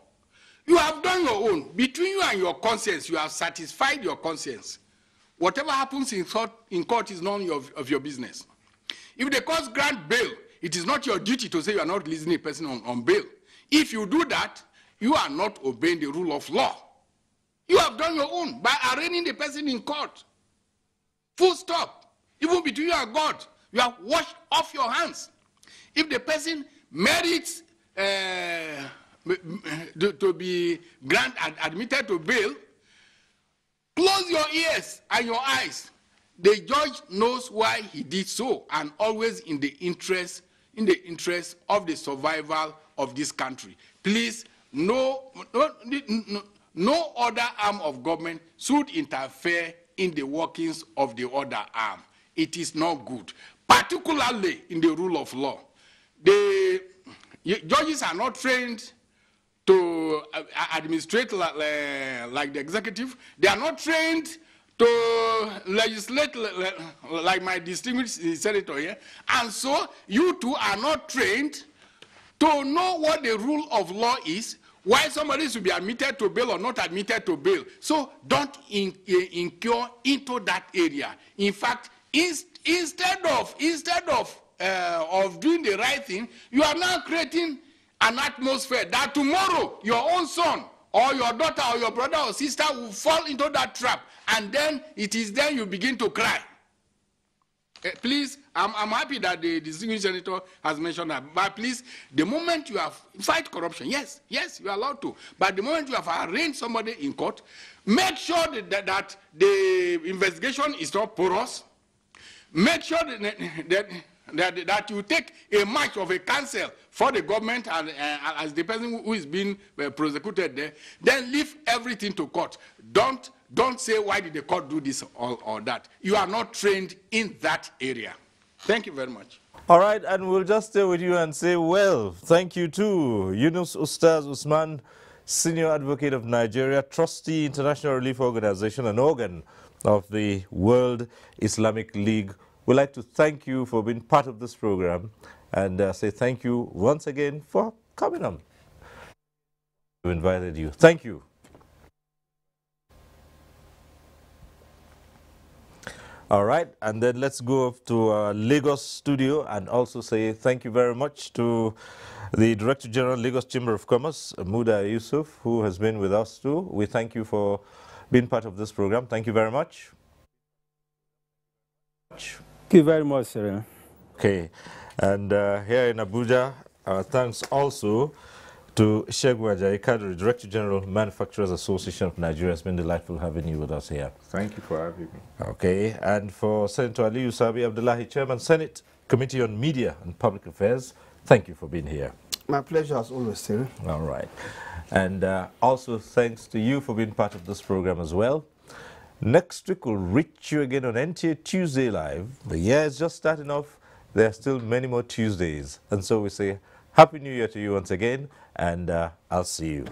You have done your own. Between you and your conscience, you have satisfied your conscience. Whatever happens in court is none of your business. If the court grant bail, it is not your duty to say you are not releasing a person on bail. If you do that, you are not obeying the rule of law. You have done your own by arraigning the person in court. Full stop. Even between you and God, you have washed off your hands. If the person merits to be admitted to bail, close your ears and your eyes. The judge knows why he did so, and always in the interest of the survival of this country. Please, no other arm of government should interfere in the workings of the other arm. It is not good, particularly in the rule of law. The judges are not trained to administrate like the executive. They are not trained to legislate like my distinguished senator here. And so you two are not trained to know what the rule of law is, why somebody should be admitted to bail or not admitted to bail. So don't incur into that area. In fact, instead of doing the right thing, you are now creating an atmosphere that tomorrow your own son or your daughter or your brother or sister will fall into that trap, and then it is then you begin to cry. Please, I'm happy that the distinguished senator has mentioned that, but please, the moment you have fight corruption, yes, you are allowed to, but the moment you have arraigned somebody in court, make sure that the investigation is not porous. Make sure that you take a match of a counsel for the government and as the person who is being prosecuted there, then leave everything to court. Don't say, why did the court do this or that? You are not trained in that area. Thank you very much. All right, and we'll just stay with you and say, well, thank you too. Yunus Ustaz Usman, Senior Advocate of Nigeria, Trustee, International Relief Organization, an organ of the World Islamic League. We'd like to thank you for being part of this program and say thank you once again for coming on. We invited you. Thank you. All right, and then let's go up to our Lagos studio and also say thank you very much to the Director General, Lagos Chamber of Commerce, Muda Yusuf, who has been with us too. We thank you for being part of this program. Thank you very much. Thank you very much, Cyril. Okay, and here in Abuja, thanks also to Shegun Ajayi Kadri, Director General, Manufacturers Association of Nigeria. It's been delightful having you with us here. Thank you for having me. Okay, and for Senator Aliyu Sabi Abdullahi, Chairman, Senate Committee on Media and Public Affairs, thank you for being here. My pleasure as always, Cyril. All right, and also thanks to you for being part of this program as well. Next week we'll reach you again on NTA Tuesday Live. The year is just starting off. There are still many more Tuesdays. And so we say Happy New Year to you once again, and I'll see you.